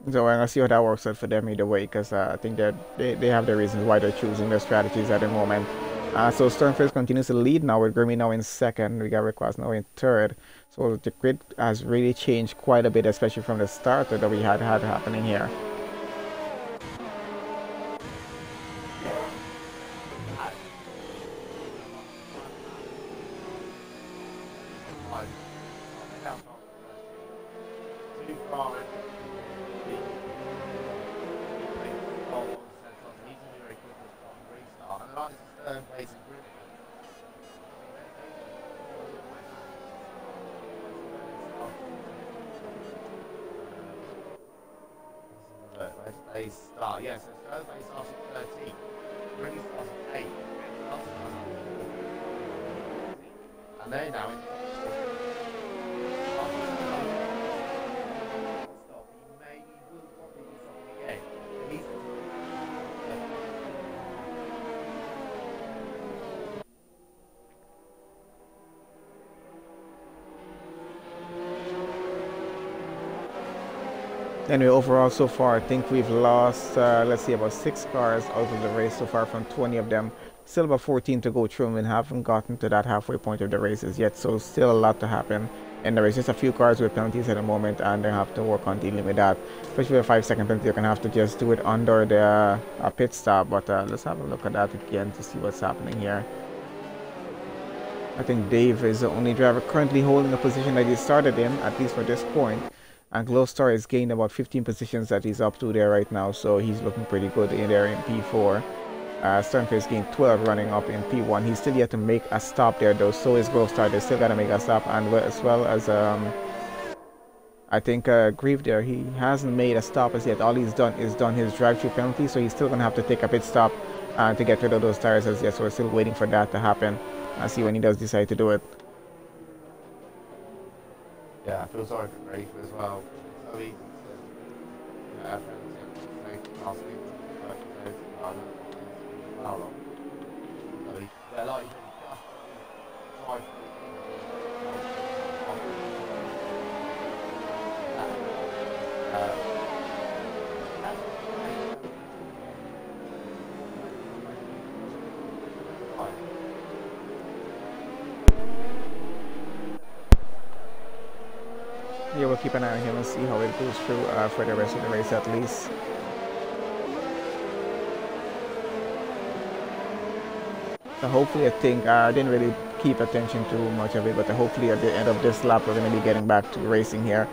So I'm gonna see how that works out for them either way, because I think that they have their reasons why they're choosing their strategies at the moment. So Sternface continues to lead now with Grimmy now in second. We got Request now in third. So the grid has really changed quite a bit, especially from the starter that we had happening here. Yes, Thursday starts at 13. Really starts at 8. And they're now in. Stop. Maybe will probably do something again. Anyway, overall so far, I think we've lost, let's see, about 6 cars out of the race so far from 20 of them. Still about 14 to go through, and we haven't gotten to that halfway point of the races yet, so still a lot to happen in the race. Just a few cars with penalties at the moment, and they have to work on dealing with that. Especially with a 5-second penalty, you're going to have to just do it under the pit stop, but let's have a look at that again to see what's happening here. I think Dave is the only driver currently holding the position that he started in, at least for this point. And Glowstar has gained about 15 positions that he's up to there right now, so he's looking pretty good in there in P4. Sternface gained 12 running up in P1. He's still yet to make a stop there though, so is Glowstar. They still got to make a stop, and as well as I think Grieve there, he hasn't made a stop as yet. All he's done is done his drive-through penalty, so he's still going to have to take a pit stop to get rid of those tires as yet, so we're still waiting for that to happen. I'll see when he does decide to do it. Yeah, I feel sorry for Grace as well. It's so easy to last week. They're like drive. Yeah, we'll keep an eye on him and see how it goes through for the rest of the race at least. So hopefully, I think I didn't really keep attention to much of it, but hopefully at the end of this lap we're going to be getting back to racing here.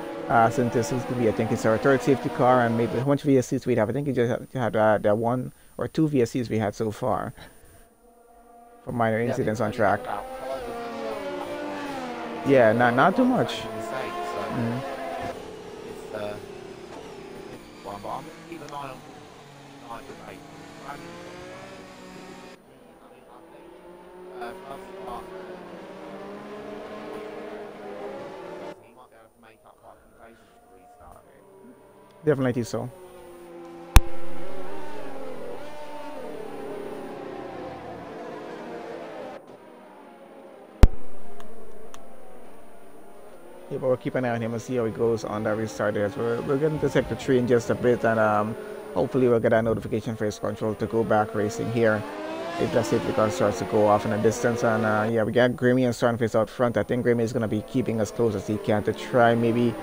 Since this is going to be, I think it's our third safety car, and maybe how much VSCs we have. I think we just had the 1 or 2 VSCs we had so far for minor incidents on track. Yeah, not too much. Mm-hmm. Definitely so. Yeah, but we'll keep an eye on him and see how he goes on that restart there. So we're going to sector 3 in just a bit, and hopefully we'll get a notification for his control to go back racing here. If that safety car starts to go off in a distance, and yeah, we got Grimmy and Stormface out front. I think Grimmy is going to be keeping as close as he can to try maybe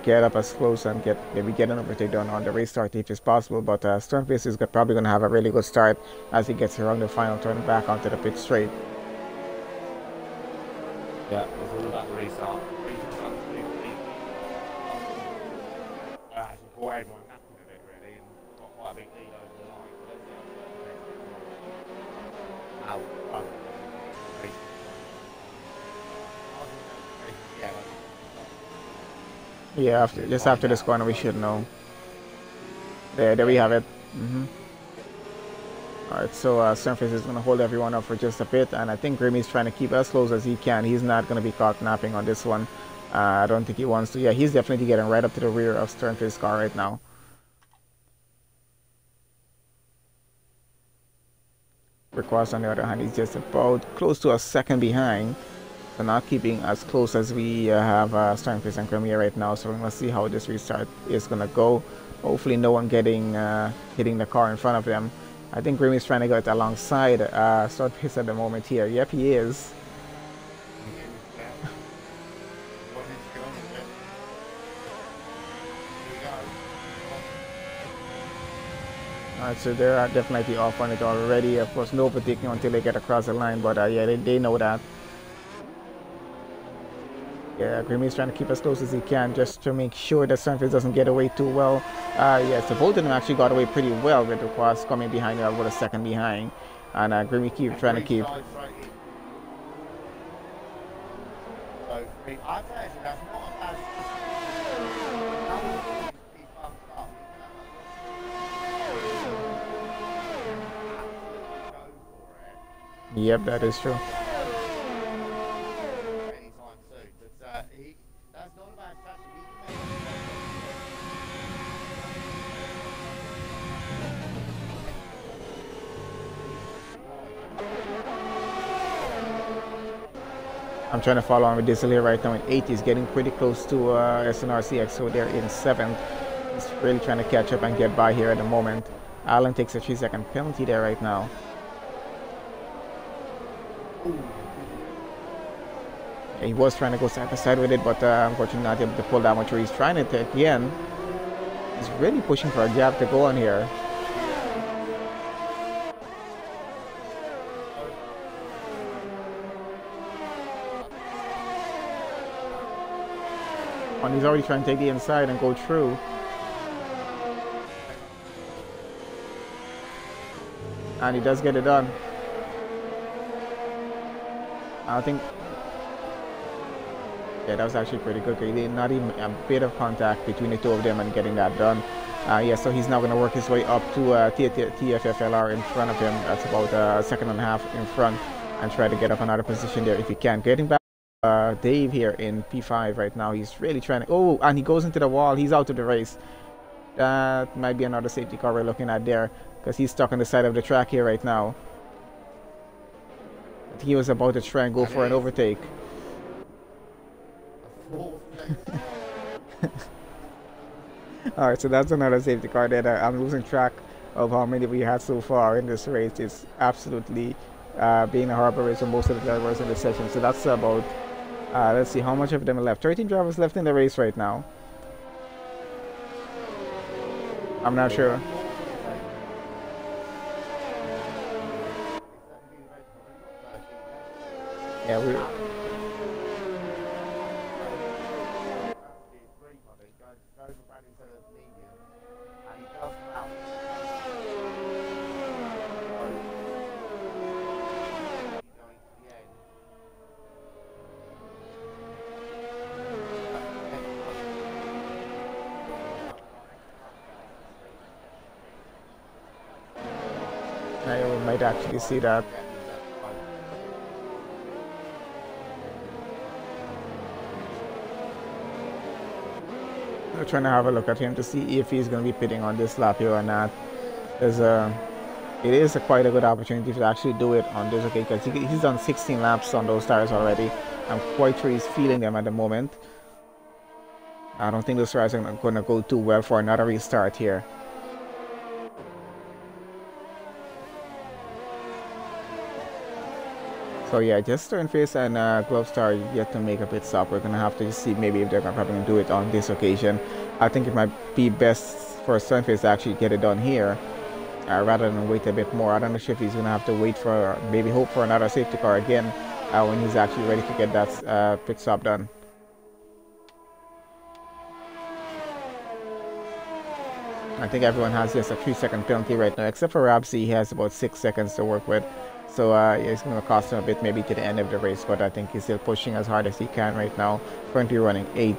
get up as close and get an overtake done on the restart if it's possible. But Stormface is probably going to have a really good start as he gets around the final turn back onto the pit straight. Yeah, it's all about the restart. Actually, caught everyone napping a bit really, and got quite a big lead over the line. Yeah, just after this corner we should know. There we have it. Alright, so Surface is going to hold everyone up for just a bit, and I think Grimmy's trying to keep as close as he can. He's not going to be caught napping on this one. I don't think he wants to. Yeah, he's definitely getting right up to the rear of Sternface's car right now. Request, on the other hand, he's just about close to a second behind. So not keeping as close as we have Sternface and Grimmy right now. So we're going to see how this restart is going to go. Hopefully no one getting hitting the car in front of them. I think Grimmy's trying to get alongside Sternface at the moment here. Yep, he is. Alright, so they're definitely off on it already. Of course, no overtaking until they get across the line, but yeah, they know that. Yeah, Grimmy's trying to keep as close as he can just to make sure that Sternface doesn't get away too well. Yeah, so both of them actually got away pretty well with Request coming behind with a second behind. And Grimmy keep trying to keep. Yep, that is true. I'm trying to follow on with Diesel here right now in 8th. He's getting pretty close to SNRCX, so they're in 7th. He's really trying to catch up and get by here at the moment. Alan takes a 3-second penalty there right now. Yeah, he was trying to go side by side with it, but unfortunately not able to pull that much. He's trying it again. He's really pushing for a gap to go on here. And he's already trying to take the inside and go through. And he does get it done. I think, yeah, that was actually pretty good. Not even a bit of contact between the two of them and getting that done. Yeah, so he's now going to work his way up to TFFLR in front of him. That's about a second and a half in front, and try to get up another position there if he can. Getting back Dave here in P5 right now. He's really trying to, oh, and he goes into the wall. He's out of the race. That might be another safety car we're looking at there, because he's stuck on the side of the track here right now. I think he was about to try and go for an overtake. Alright, so that's another safety car there. I'm losing track of how many we had so far in this race. It's absolutely being a horrible race for most of the drivers in the session. So that's about, let's see how much of them are left. 13 drivers left in the race right now. I'm not sure. Yeah, we. We might actually see that. We're trying to have a look at him to see if he's going to be pitting on this lap here or not. It is quite a good opportunity to actually do it on this, okay, because he's done 16 laps on those tires already. I'm quite sure he's feeling them at the moment. I don't think those tires are going to go too well for another restart here. So yeah, just Sternface and Glovestar yet to make a pit stop. We're gonna have to see maybe if they're probably gonna do it on this occasion. I think it might be best for Sternface to actually get it done here rather than wait a bit more. I don't know if he's gonna have to wait for maybe hope for another safety car again when he's actually ready to get that pit stop done. I think everyone has just a 3-second penalty right now, except for Rabsy. He has about 6 seconds to work with. So it's going to cost him a bit maybe to the end of the race, but I think he's still pushing as hard as he can right now. Currently running 8th.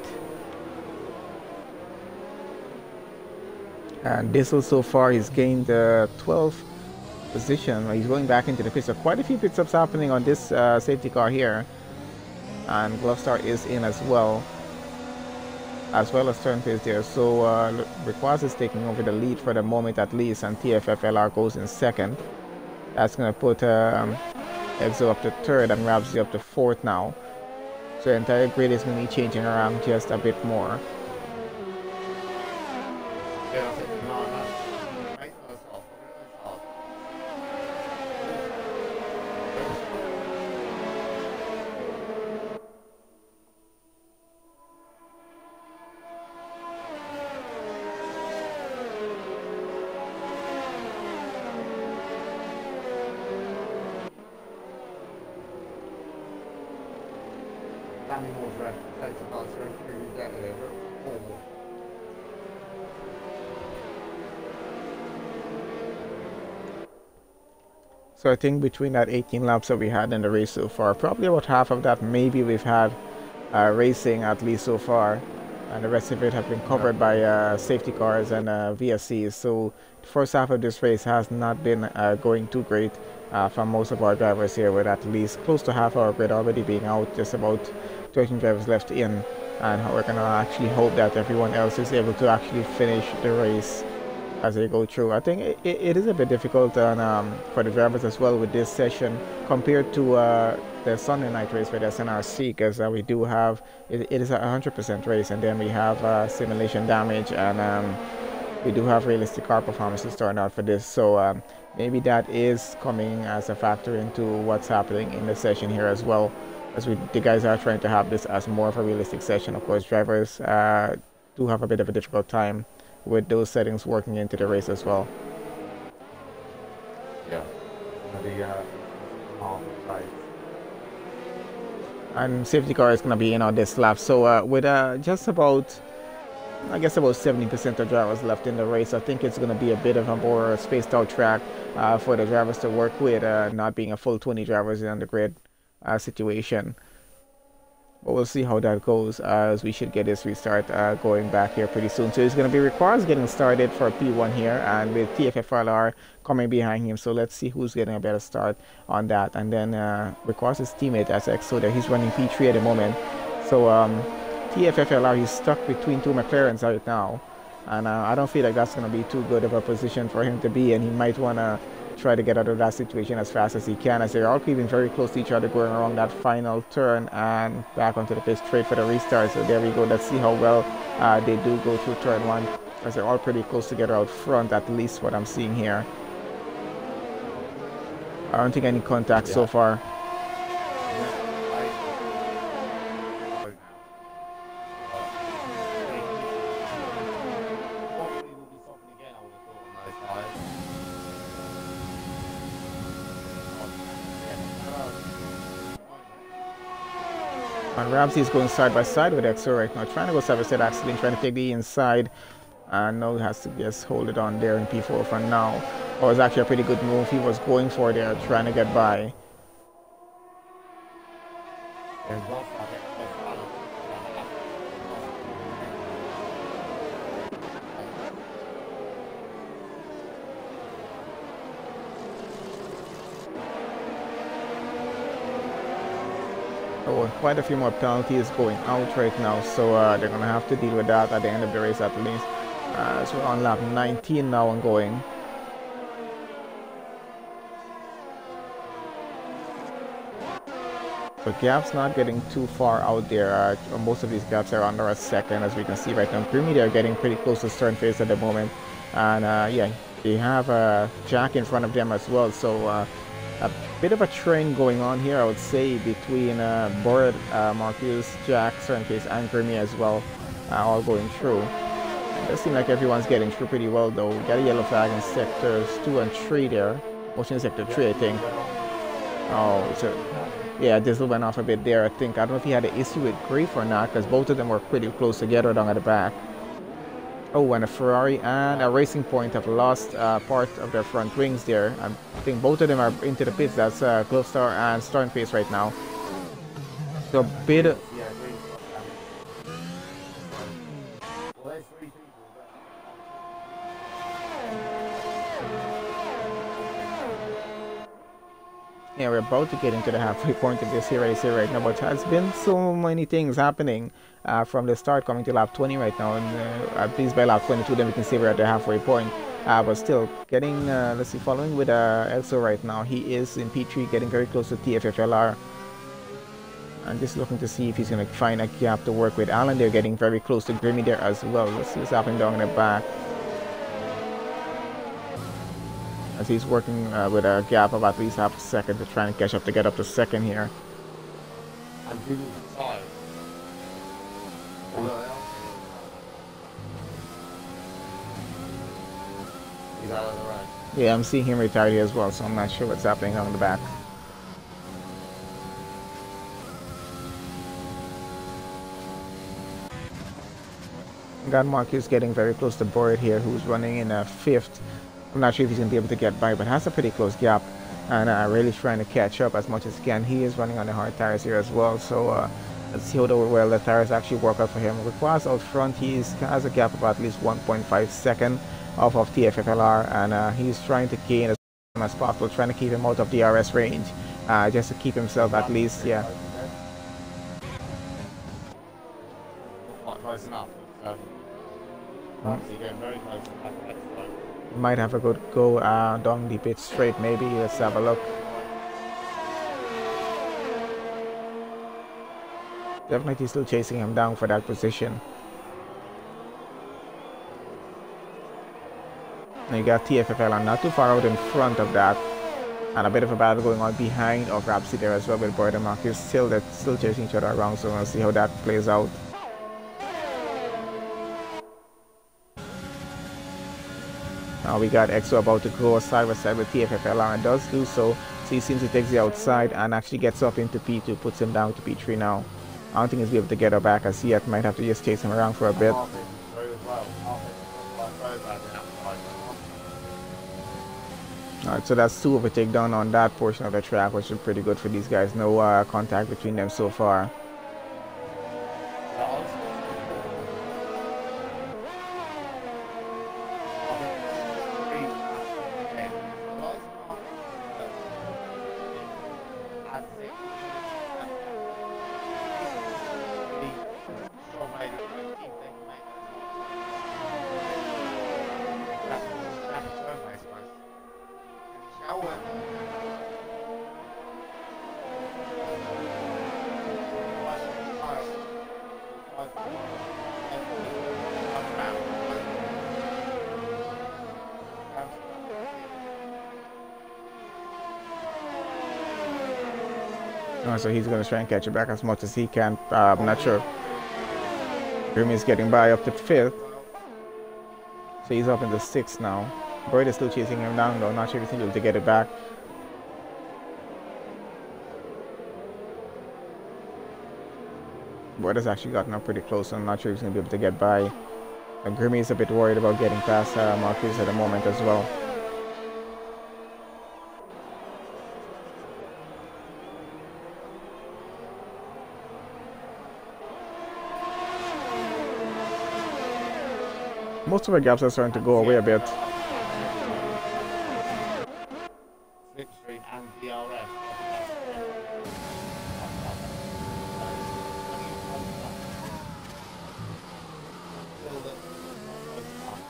And Diesel so far, he's gained 12th position. He's going back into the pit. So quite a few pit stops happening on this safety car here. And Glovestar is in as well as Sternface there. So Requaz is taking over the lead for the moment at least, and TFFLR goes in second. That's going to put Exo up to third and Rabsy up to fourth now. So the entire grid is going to be changing around just a bit more. So I think between that 18 laps that we had in the race so far, probably about half of that maybe we've had racing at least so far, and the rest of it have been covered by safety cars and VSCs. So the first half of this race has not been going too great for most of our drivers here, with at least close to half our grid already being out, just about 13 drivers left in, and we're going to actually hope that everyone else is able to actually finish the race as they go through. I think it is a bit difficult and, for the drivers as well with this session compared to the Sunday night race with TNRC, because we do have, it is a 100% race, and then we have simulation damage, and we do have realistic car performances starting out for this. So maybe that is coming as a factor into what's happening in the session here as well, as the guys are trying to have this as more of a realistic session. Of course, drivers do have a bit of a difficult time with those settings working into the race as well. Yeah. And safety car is going to be in on this lap. So with just about, I guess about 70% of drivers left in the race, I think it's going to be a bit of a more spaced out track for the drivers to work with, not being a full 20 drivers in the grid situation. But we'll see how that goes, as we should get this restart going back here pretty soon. So it's going to be Requaz getting started for P1 here, and with TFFLR coming behind him. So let's see who's getting a better start on that. And then Requaz's teammate as Exo there, he's running P3 at the moment. So TFFLR, he's stuck between two McLarens right now, and I don't feel like that's going to be too good of a position for him to be, and he might want to try to get out of that situation as fast as he can, as they're all keeping very close to each other going around that final turn and back onto the pit straight for the restart. So there we go. Let's see how well they do go through turn 1, as they're all pretty close together out front, at least what I'm seeing here. I don't think any contact so far. And Ramsey is going side by side with Exo right now, trying to go side by side, actually trying to take the inside. And now he has to just hold it on there in P4 for now. It was actually a pretty good move he was going for there, trying to get by. Quite a few more penalties going out right now, so they're going to have to deal with that at the end of the race at least. So we're on lap 19 now and going. But gaps not getting too far out there. Most of these gaps are under a second, as we can see right now. Prix, they're getting pretty close to stern face at the moment. And yeah, they have Jack in front of them as well. So a bit of a trend going on here, I would say, between Bored, Marcus, Jack, stern face, and Grimmy as well, all going through. It does seem like everyone's getting through pretty well, though. We got a yellow flag in sectors 2 and 3 there. Motion sector 3, I think. Oh, so yeah, Dizzle went off a bit there, I think. I don't know if he had an issue with Grief or not, because both of them were pretty close together down at the back. Oh, and a Ferrari and a Racing Point have lost part of their front wings there. I think both of them are into the pits. That's Glovestar and Stormface right now. So a bit of... Yeah, we're about to get into the halfway point of this race here right now, but there's been so many things happening from the start coming to lap 20 right now, and at least by lap 22 then we can see we're at the halfway point, but still getting, let's see, following with Elso right now. He is in P3 getting very close to TFFLR. I'm just looking to see if he's going to find a gap to work with. Alan, they're getting very close to Grimmy there as well. Let's see what's happening down in the back, as he's working with a gap of at least half a second to try and catch up to get up to second here. And Google's tired. He's out of the race. Yeah, I'm seeing him retired here as well, so I'm not sure what's happening on the back. Got Marcus getting very close to Boyd here, who's running in 5th. I'm not sure if he's going to be able to get by, but has a pretty close gap, and really trying to catch up as much as he can. He is running on the hard tires here as well, so let's see how well the tires actually work out for him. Requires out front, he has a gap of at least 1.5 seconds off of TFFLR, and he's trying to gain as much as possible, trying to keep him out of the RS range, just to keep himself at least, yeah. Not close enough. Getting very close to that. Might have a good go down the pit straight, maybe. Let's have a look. Definitely still chasing him down for that position. And you got TFFL not too far out in front of that, and a bit of a battle going on behind of Rapsy there as well with Boyd and Marcus. They're still chasing each other around, so we'll see how that plays out. Now we got EXO about to go side by side with TFFLR, and does do so. So he seems to take the outside and actually gets up into P2, puts him down to P3 now. I don't think he's able to get her back as yet. Might have to just chase him around for a bit. Alright, so that's 2 overtake done on that portion of the track, which is pretty good for these guys. No contact between them so far. So he's going to try and catch it back as much as he can. I'm not sure. Grimmy is getting by up to 5th. So he's up in the 6th now. Boyd is still chasing him down though. Not sure if he's able to get it back. Boyd has actually gotten up pretty close, so I'm not sure if he's going to be able to get by. And Grimmy is a bit worried about getting past Marcus at the moment as well. Most of the gaps are starting to go away a bit.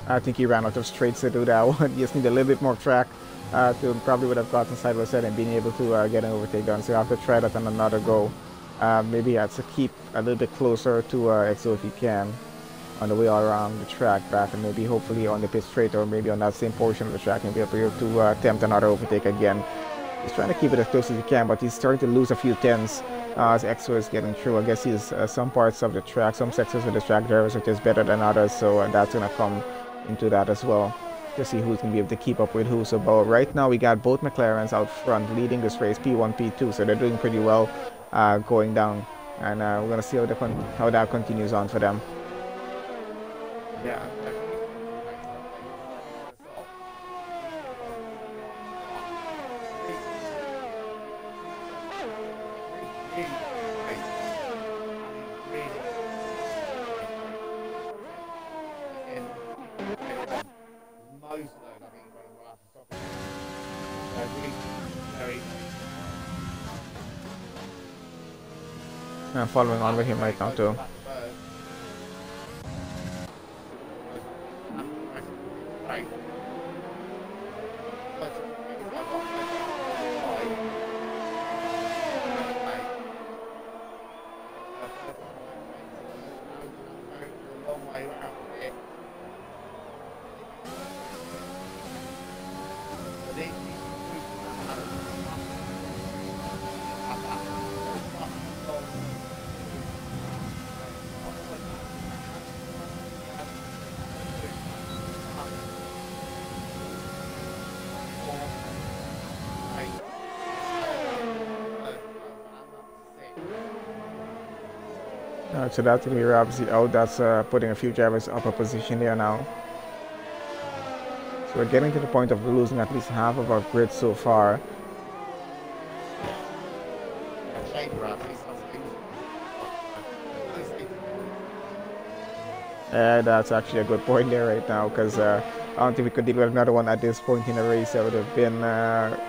I think he ran out of straights to do that one. He just need a little bit more track to probably would have gotten side by side and being able to get an overtake done. So you have to try that on another go. Maybe he has to keep a little bit closer to Exo if he can on the way all around the track back, and maybe hopefully on the pit straight or maybe on that same portion of the track and be able to attempt another overtake again. He's trying to keep it as close as he can, but he's starting to lose a few tenths as Exo is getting through. I guess he's some parts of the track, some sections of the track drivers are just better than others, so that's going to come into that as well to see who's going to be able to keep up with who. So but right now we got both McLarens out front leading this race, P1, P2, so they're doing pretty well going down, and we're going to see how that continues on for them. Yeah. I'm following on with him right now too. So that's going to be obviously out. That's putting a few drivers up a position there now. So we're getting to the point of losing at least half of our grid so far. That's actually a good point there right now, because I don't think we could deal with another one at this point in the race. That would have been a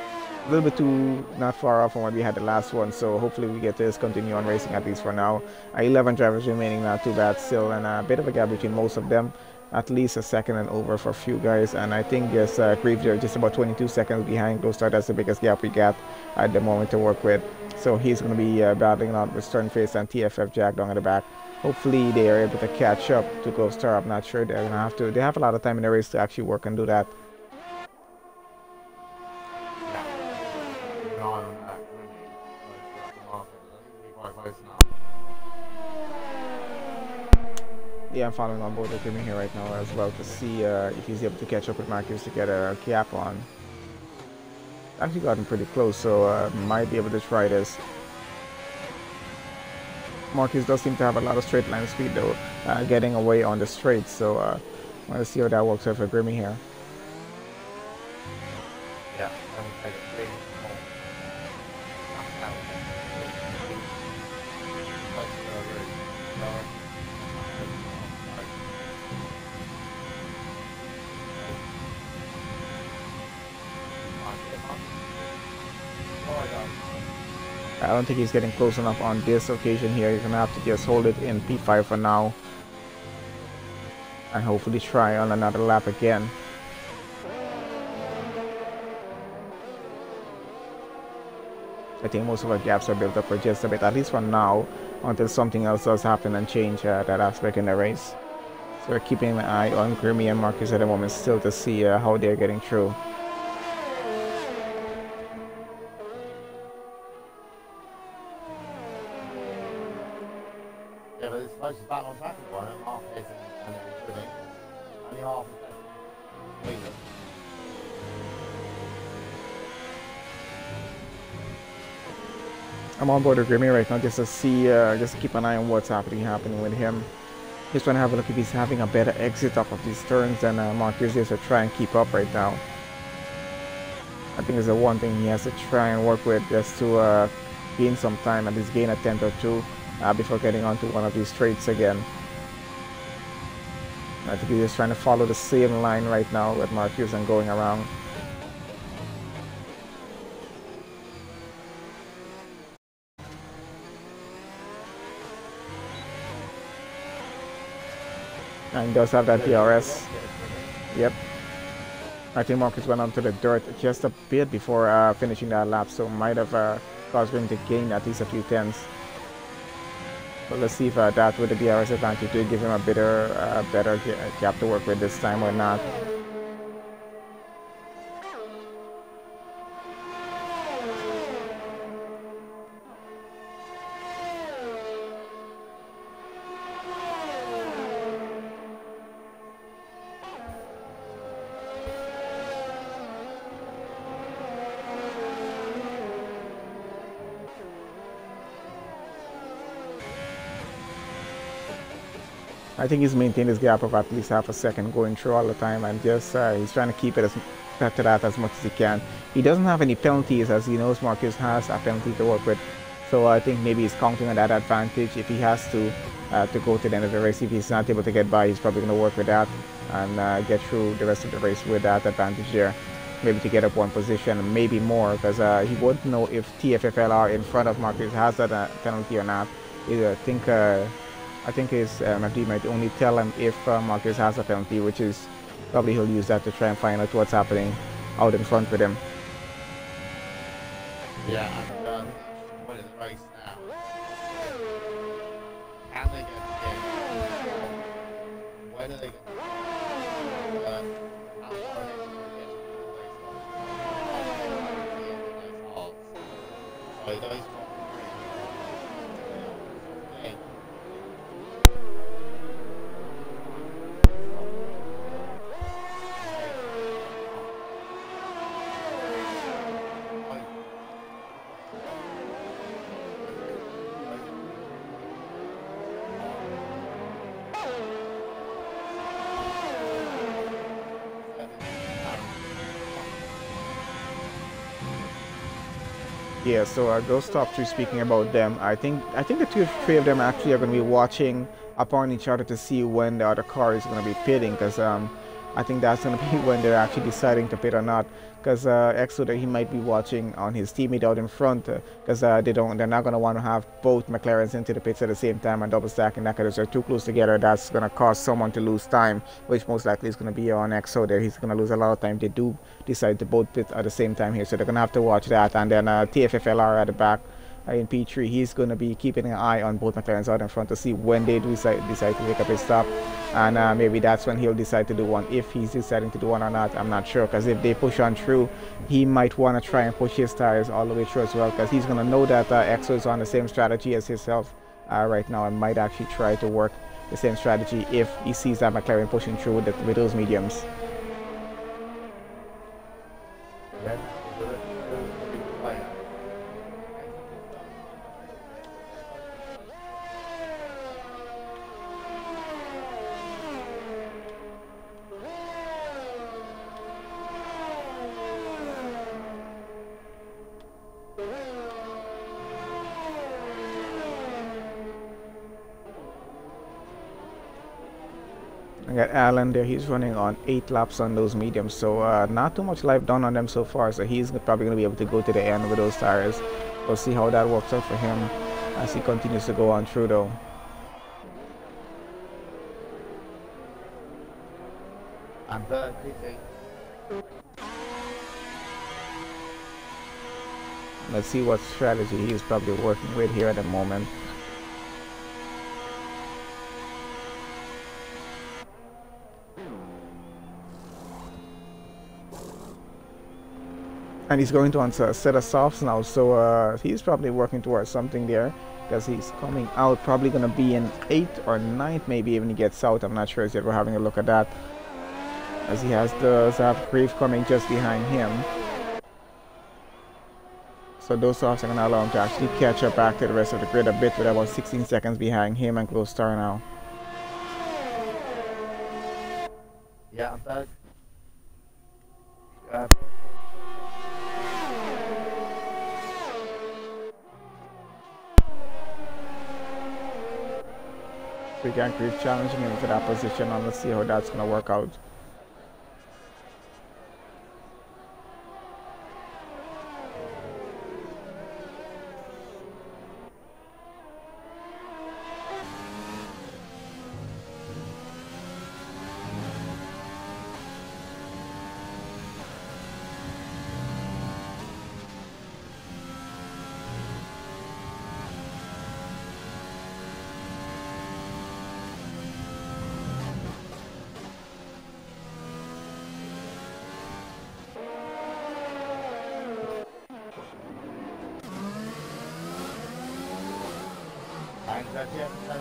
little bit too not far off from what we had the last one, so hopefully we get to just continue on racing at least for now. 11 drivers remaining, not too bad still, and a bit of a gap between most of them, at least a second and over for a few guys, and I think yes, Prix are just about 22 seconds behind Glowstar. That's the biggest gap we got at the moment to work with, so he's going to be battling out with Sternface and TFF Jack down at the back. Hopefully they are able to catch up to Glowstar. I'm not sure they're going to have to. They have a lot of time in the race to actually work and do that. Yeah, I'm following on board with him here right now as well to see if he's able to catch up with Marcus to get a gap on. Actually gotten pretty close, so might be able to try this. Marcus does seem to have a lot of straight line speed though, getting away on the straight, so I want to see how that works out for Grimmy here. Yeah. I don't think he's getting close enough on this occasion here. He's going to have to just hold it in P5 for now. And hopefully try on another lap again. I think most of our gaps are built up for just a bit, at least for now, until something else does happen and change that aspect in the race. So we're keeping an eye on Grimmy and Marcus at the moment still to see how they're getting through. Yeah, but it's supposed to be back on track for one, Marcus and Grimmy. Only half a second. I'm on board with Grimmy right now just to see, just to keep an eye on what's happening with him. Just trying to have a look if he's having a better exit off of these turns than Marcus is to try and keep up right now. I think it's the one thing he has to try and work with just to gain some time, at least gain a tenth or two before getting onto one of these straights again. I think he's just trying to follow the same line right now with Marcus and going around. And he does have that DRS. Yep. I think Marcus went onto the dirt just a bit before finishing that lap, so might have caused him to gain at least a few tenths. But let's see if that with the DRS advantage will give him a better gap to work with this time or not. I think he's maintained his gap of at least half a second going through all the time, and just he's trying to keep it to that as much as he can. He doesn't have any penalties, as he knows Marcus has a penalty to work with. So I think maybe he's counting on that advantage. If he has to go to the end of the race, if he's not able to get by, he's probably going to work with that and get through the rest of the race with that advantage there. Maybe to get up one position, maybe more, because he wouldn't know if TFFLR in front of Marcus has that penalty or not. I think his MFD might only tell him if Marcus has a penalty, which is probably he'll use that to try and find out what's happening out in front with him. Yeah, and winning the race now. Can they get the game? When are they going to those Yeah, so those top three, speaking about them, I think the three of them actually are going to be watching upon each other to see when the other car is going to be pitting, because I think that's going to be when they're actually deciding to pit or not. Because Exoder, he might be watching on his teammate out in front, because they're not going to want to have both McLarens into the pits at the same time and double stacking that, because they're too close together. That's going to cause someone to lose time, which most likely is going to be on Exoder. He's going to lose a lot of time. They do decide to both pit at the same time here, so they're going to have to watch that. And then TFFLR at the back in P3, he's going to be keeping an eye on both McLarens out in front to see when they decide to make up his stop, and maybe that's when he'll decide to do one. If he's deciding to do one or not, I'm not sure, because if they push on through, he might want to try and push his tires all the way through as well, because he's going to know that Exo is on the same strategy as himself right now, and might actually try to work the same strategy if he sees that McLaren pushing through with those mediums. I got Alan there, he's running on 8 laps on those mediums, so not too much life done on them so far, so he's probably going to be able to go to the end with those tires. We'll see how that works out for him as he continues to go on through though. And let's see what strategy he's probably working with here at the moment. And he's going to answer a set of softs now, so he's probably working towards something there, because he's coming out, probably going to be in 8th or 9th, maybe even he gets out. I'm not sure yet. We're having a look at that, as he has the Zaf Grave coming just behind him. So those softs are going to allow him to actually catch up back to the rest of the grid a bit, with about 16 seconds behind him and close star now. Yeah, I'm back. We can keep challenging him to that position, and let's see how that's going to work out. That Jeff and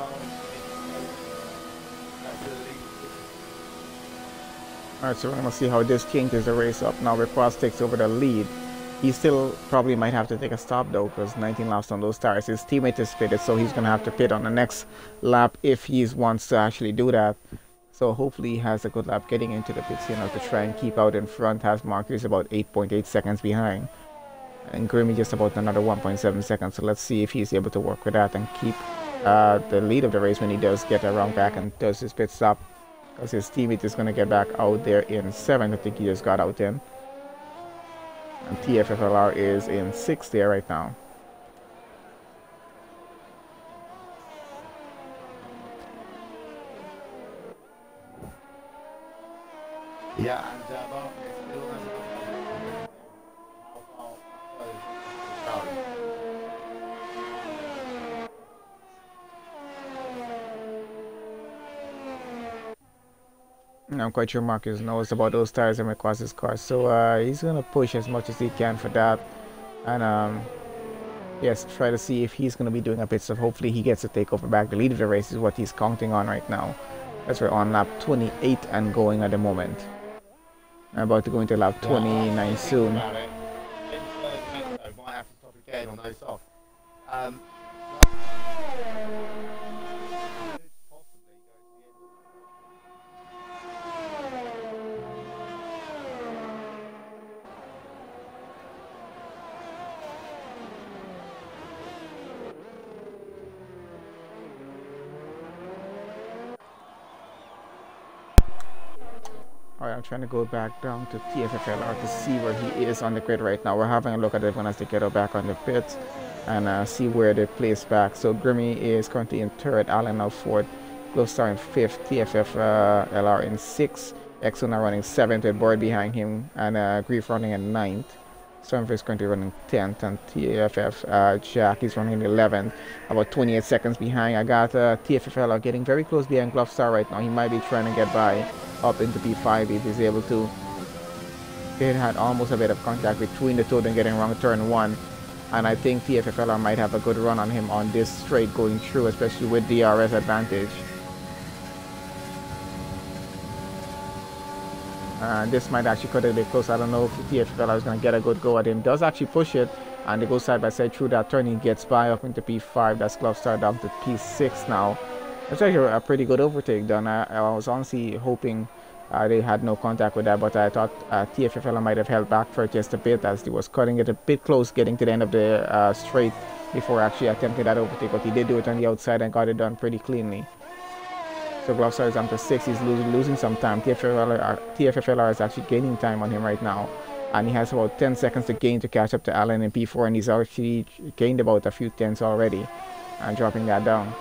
Alright, so we're going to see how this changes the race up now. Cross takes over the lead. He still probably might have to take a stop though, because 19 laps on those tires. His teammate is pitted, so he's going to have to pit on the next lap if he wants to actually do that. So hopefully he has a good lap getting into the pits, to try and keep out in front. Has Marcus about 8.8 seconds behind. And Grimmy just about another 1.7 seconds. So let's see if he's able to work with that and keep the lead of the race when he does get around back and does his pit stop. Because his teammate is going to get back out there in 7th. I think he just got out in. And TFFLR is in 6th there right now. yeah, and Mark still has I'm quite sure Marcus knows about those tires and across his car, so he's gonna push as much as he can for that, and yes, try to see if he's gonna be doing a pit stop. Hopefully he gets to take over back. The lead of the race is what he's counting on right now, as we're on lap 28 and going at the moment. I'm about to go into lap 29 soon. might have to stop again on those off. Alright, I'm trying to go back down to TFFLR to see where he is on the grid right now. We're having a look at everyone as they get back on the pit and see where they place back. So Grimmy is currently in 3rd, Allen now 4th, Glowstar in 5th, TFFLR in 6th, Exo now running 7th with Boyd behind him, and Grief running in 9th. Stormfish is currently running 10th, and TFF Jack is running 11th, about 28 seconds behind. I got TFFLR getting very close behind Glowstar right now. He might be trying to get by up into P5 if he's able to. They had almost a bit of contact between the two and getting around turn 1, and I think TFFLR might have a good run on him on this straight going through, especially with DRS advantage. This might actually cut it a bit close. I don't know if TFFLR is going to get a good go at him. Does actually push it, and they go side by side through that turn. He gets by up into P5. That's Glowstar down to P6 now. That's actually a pretty good overtake done. I was honestly hoping they had no contact with that, but I thought TFFLR might have held back for just a bit as he was cutting it a bit close, getting to the end of the straight before actually attempting that overtake. But he did do it on the outside and got it done pretty cleanly. So Glowstar is down to 6. He's losing some time. TFFLR is actually gaining time on him right now, and he has about 10 seconds to gain to catch up to Allen in P4, and he's actually gained about a few tenths already and dropping that down.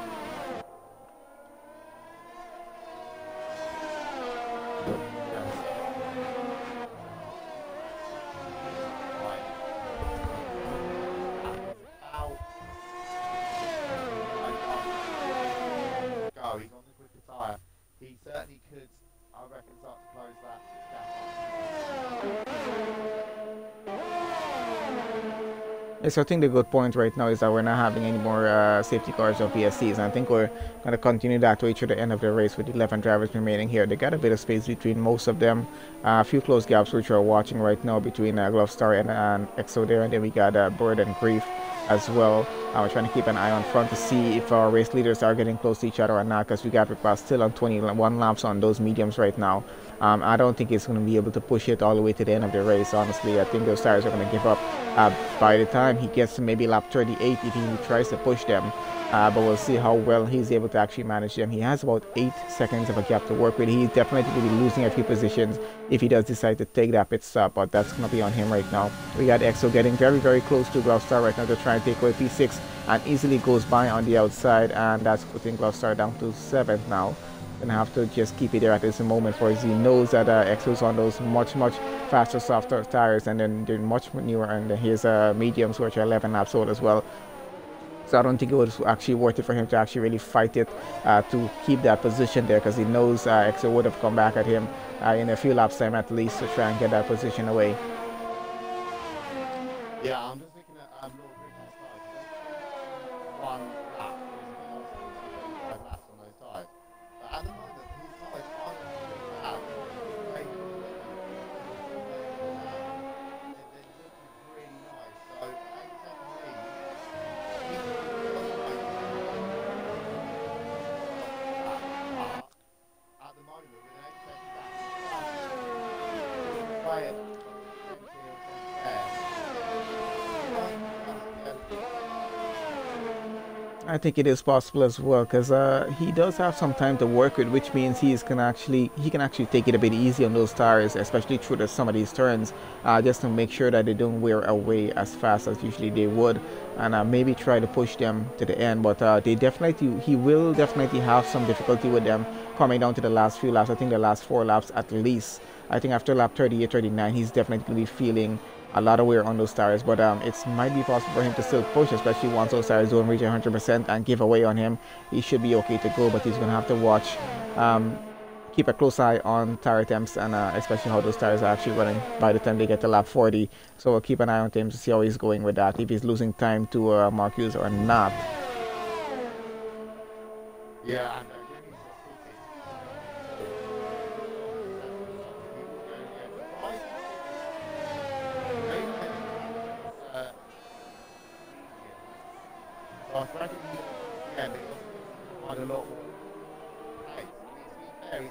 He certainly could, I reckon, start to close that gap. Yes, I think the good point right now is that we're not having any more safety cars or VSCs, and I think we're going to continue that way to the end of the race with 11 drivers remaining here. They got a bit of space between most of them, a few close gaps which we're watching right now between Glowstar and Exo there, and then we got Bird and Grief as well. We're trying to keep an eye on front to see if our race leaders are getting close to each other or not, because we got still on 21 laps on those mediums right now. I don't think it's going to be able to push it all the way to the end of the race, honestly. I think those tires are going to give up by the time he gets to maybe lap 38 if he tries to push them. But we'll see how well he's able to actually manage them. He has about 8 seconds of a gap to work with. He's definitely going to be losing a few positions if he does decide to take that pit stop, but that's going to be on him right now. We got Exo getting very, very close to Glowstar right now to try and take away P6, and easily goes by on the outside, and that's putting Glowstar down to 7th now. Gonna have to just keep it there at this moment, for he knows that Exo's on those much faster, softer tires, and then they're much newer, and his mediums, which are 11 laps old as well. So I don't think it was actually worth it for him to actually really fight it to keep that position there, because he knows Exo would have come back at him in a few laps time at least to try and get that position away. Yeah, I'm just looking at Lord Greenhouse 1 lap. tyres I think it is possible as well because he does have some time to work with, which means he can actually take it a bit easy on those tires, especially through some of these turns, just to make sure that they don't wear away as fast as usually they would, and maybe try to push them to the end. But he will definitely have some difficulty with them coming down to the last few laps. I think the last 4 laps at least. I think after lap 38, 39, he's definitely going to be feeling a lot of wear on those tires, but it might be possible for him to still push, especially once those tires don't reach 100% and give away on him. He should be okay to go, but he's going to have to watch, keep a close eye on tire temps, and especially how those tires are actually running by the time they get to lap 40. So we'll keep an eye on him to see how he's going with that, if he's losing time to Marcus or not. Yeah, and I reckon yeah, they quite a lot more. Right. Very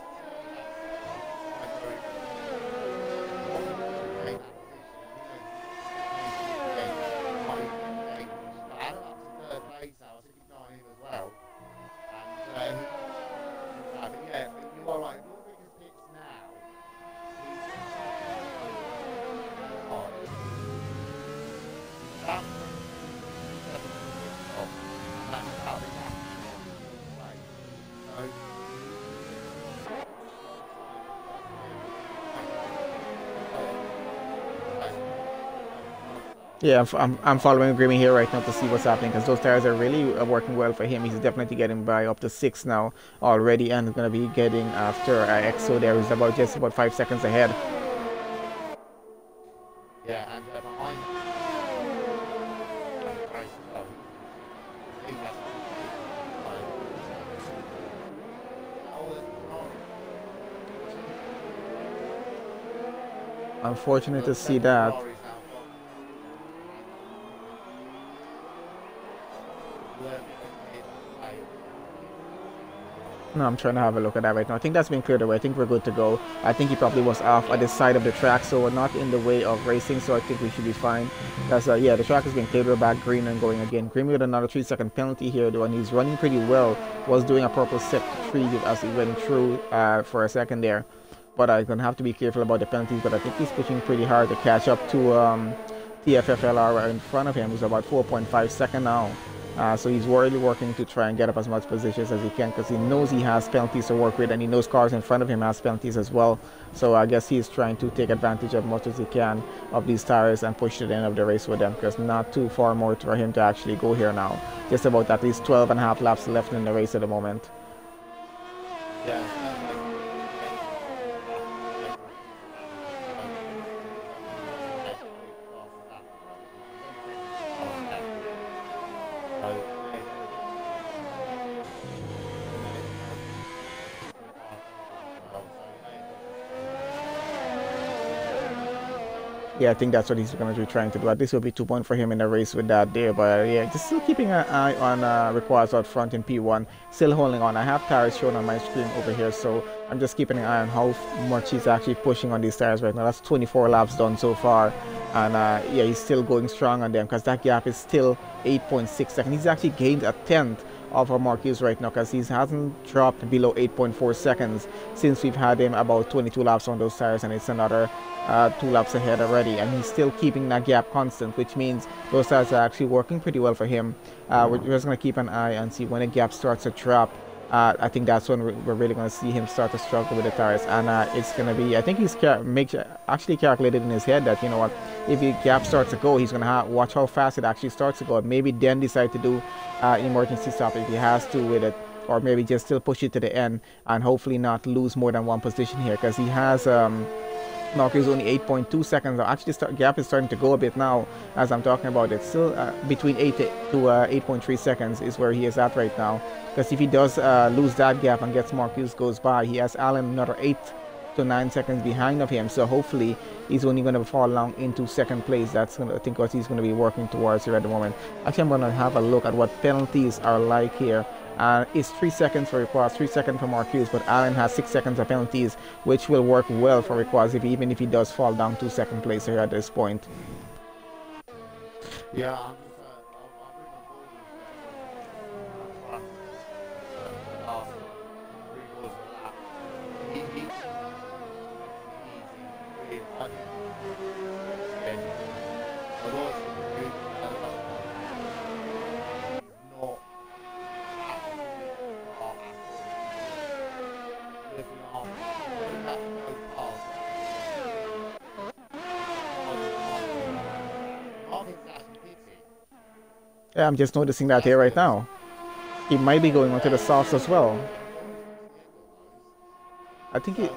Yeah, I'm following agreement here right now to see what's happening because those tires are really working well for him. He's definitely getting by up to 6 now already, and going to be getting after EXO there. He's just about 5 seconds ahead. Yeah, and behind. Unfortunate to see that. No, I'm trying to have a look at that right now. I think that's been cleared away. I think we're good to go. I think he probably was off at the side of the track, so we're not in the way of racing, so I think we should be fine. Because, yeah, the track has been cleared. We're back green and going again. Green with another 3-second penalty here, though, and he's running pretty well. Was doing a purple set 3 as he went through for a second there. But I'm going to have to be careful about the penalties, but I think he's pushing pretty hard to catch up to TFFLR in front of him, who's about 4.5 seconds now. So he's really working to try and get up as much positions as he can because he knows he has penalties to work with, and he knows cars in front of him has penalties as well. So I guess he's trying to take advantage of much as he can of these tires and push to the end of the race with them, because not too far more for him to actually go here now. Just about at least 12.5 laps left in the race at the moment. Yeah. Yeah, I think that's what he's going to be trying to do. At least it'll be 2 points for him in the race with that there. But yeah, just still keeping an eye on requires out front in P1. Still holding on. I have tires shown on my screen over here, so I'm just keeping an eye on how much he's actually pushing on these tires right now. That's 24 laps done so far. And yeah, he's still going strong on them because that gap is still 8.6 seconds. He's actually gained a tenth of our Marquez right now because he hasn't dropped below 8.4 seconds since we've had him about 22 laps on those tires, and it's another 2 laps ahead already, and he's still keeping that gap constant, which means those tires are actually working pretty well for him. We're just going to keep an eye and see when the gap starts to drop. I think that's when we're really going to see him start to struggle with the tires, and it's going to be, I think he's actually calculated in his head that, you know what, if the gap starts to go, he's going to watch how fast it actually starts to go, and maybe then decide to do emergency stop if he has to with it, or maybe just still push it to the end and hopefully not lose more than 1 position here, because he has Marquez only 8.2 seconds. Actually, gap is starting to go a bit now as I'm talking about it. Still between 8 to 8.3 seconds is where he is at right now. Because if he does lose that gap and gets Marquez goes by, he has Allen another 8 to 9 seconds behind of him. So hopefully he's only going to fall along into second place. That's I think what he's going to be working towards here at the moment. Actually, I'm going to have a look at what penalties are like here It's 3 seconds for requires, 3 seconds for Marquez, but Allen has 6 seconds of penalties, which will work well for requires even if he does fall down to second place here at this point. Yeah, I'm just, I'll bring on board the last 3 quarters of the lap. He easy, really, I think, again, I was really, not looking Yeah, I'm just noticing that here right now. He might be going onto the softs as well. I think he...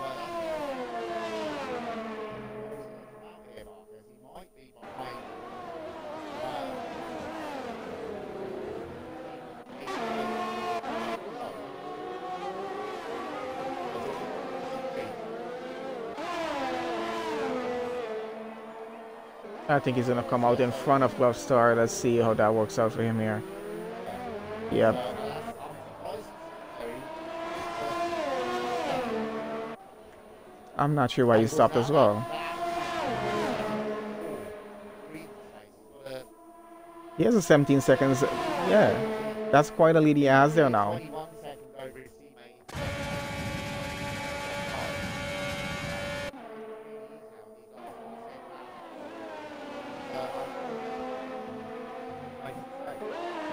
I think he's going to come out in front of Glovestar. Let's see how that works out for him here. Yep. I'm not sure why he stopped as well. He has a 17 seconds. Yeah, that's quite a lead he has there now.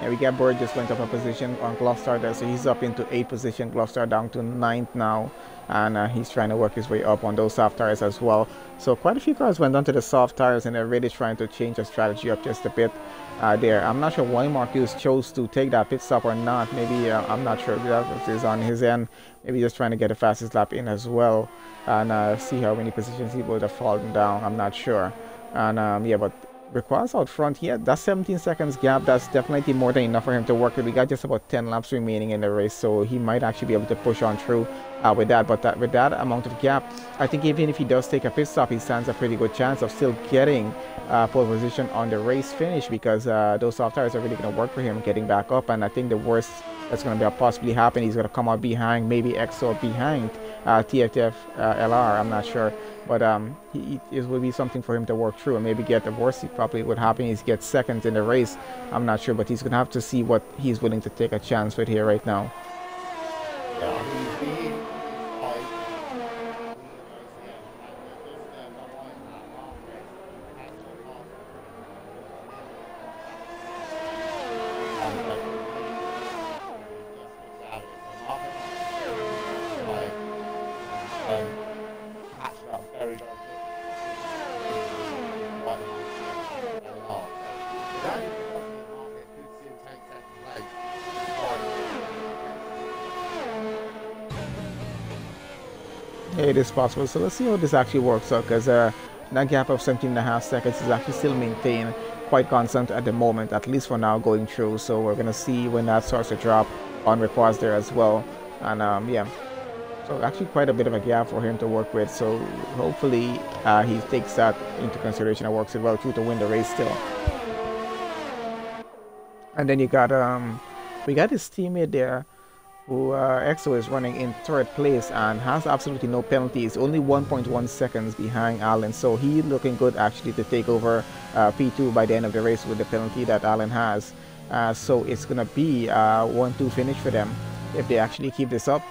Yeah, we get Bird just went up a position on Glovestar there, so he's up into 8th position. Glovestar down to 9th now, and he's trying to work his way up on those soft tires as well. So quite a few cars went onto the soft tires, and they're really trying to change the strategy up just a bit there. I'm not sure why Marcus chose to take that pit stop or not. Maybe I'm not sure if that is on his end. Maybe just trying to get the fastest lap in as well, and see how many positions he would have fallen down. I'm not sure, and yeah, but requires out front here, that's 17 seconds gap. That's definitely more than enough for him to work with. We got just about 10 laps remaining in the race, so he might actually be able to push on through with that. But with that amount of gap, I think even if he does take a pit stop, he stands a pretty good chance of still getting pole position on the race finish, because those soft tires are really going to work for him getting back up. And I think the worst that's going to be possibly happen, he's going to come out behind, maybe EXO behind TFTF LR, I'm not sure. But it will be something for him to work through, and maybe get the worst. He probably would happen is get second in the race. I'm not sure, but he's gonna have to see what he's willing to take a chance with here right now. It is possible. So let's see how this actually works out, because that gap of 17.5 seconds is actually still maintained quite constant at the moment, at least for now going through. So we're going to see when that starts to drop on requires there as well. And yeah, so actually quite a bit of a gap for him to work with. So hopefully he takes that into consideration and works it well through to win the race still. And then you got we got his teammate there, who EXO is running in 3rd place and has absolutely no penalties, only 1.1 seconds behind Allen. So he looking good actually to take over P2 by the end of the race with the penalty that Allen has. So it's going to be a 1-2 finish for them if they actually keep this up.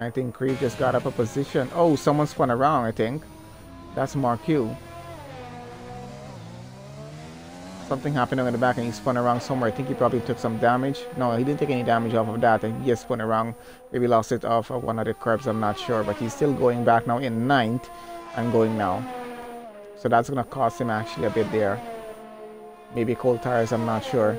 I think Prix just got up a position. Oh, someone spun around, I think. That's Marq. Something happened in the back and he spun around somewhere. I think he probably took some damage. No, he didn't take any damage off of that. He just spun around. Maybe lost it off of one of the curbs. I'm not sure. But he's still going back now in 9th and going now. So that's going to cost him actually a bit there. Maybe cold tires. I'm not sure.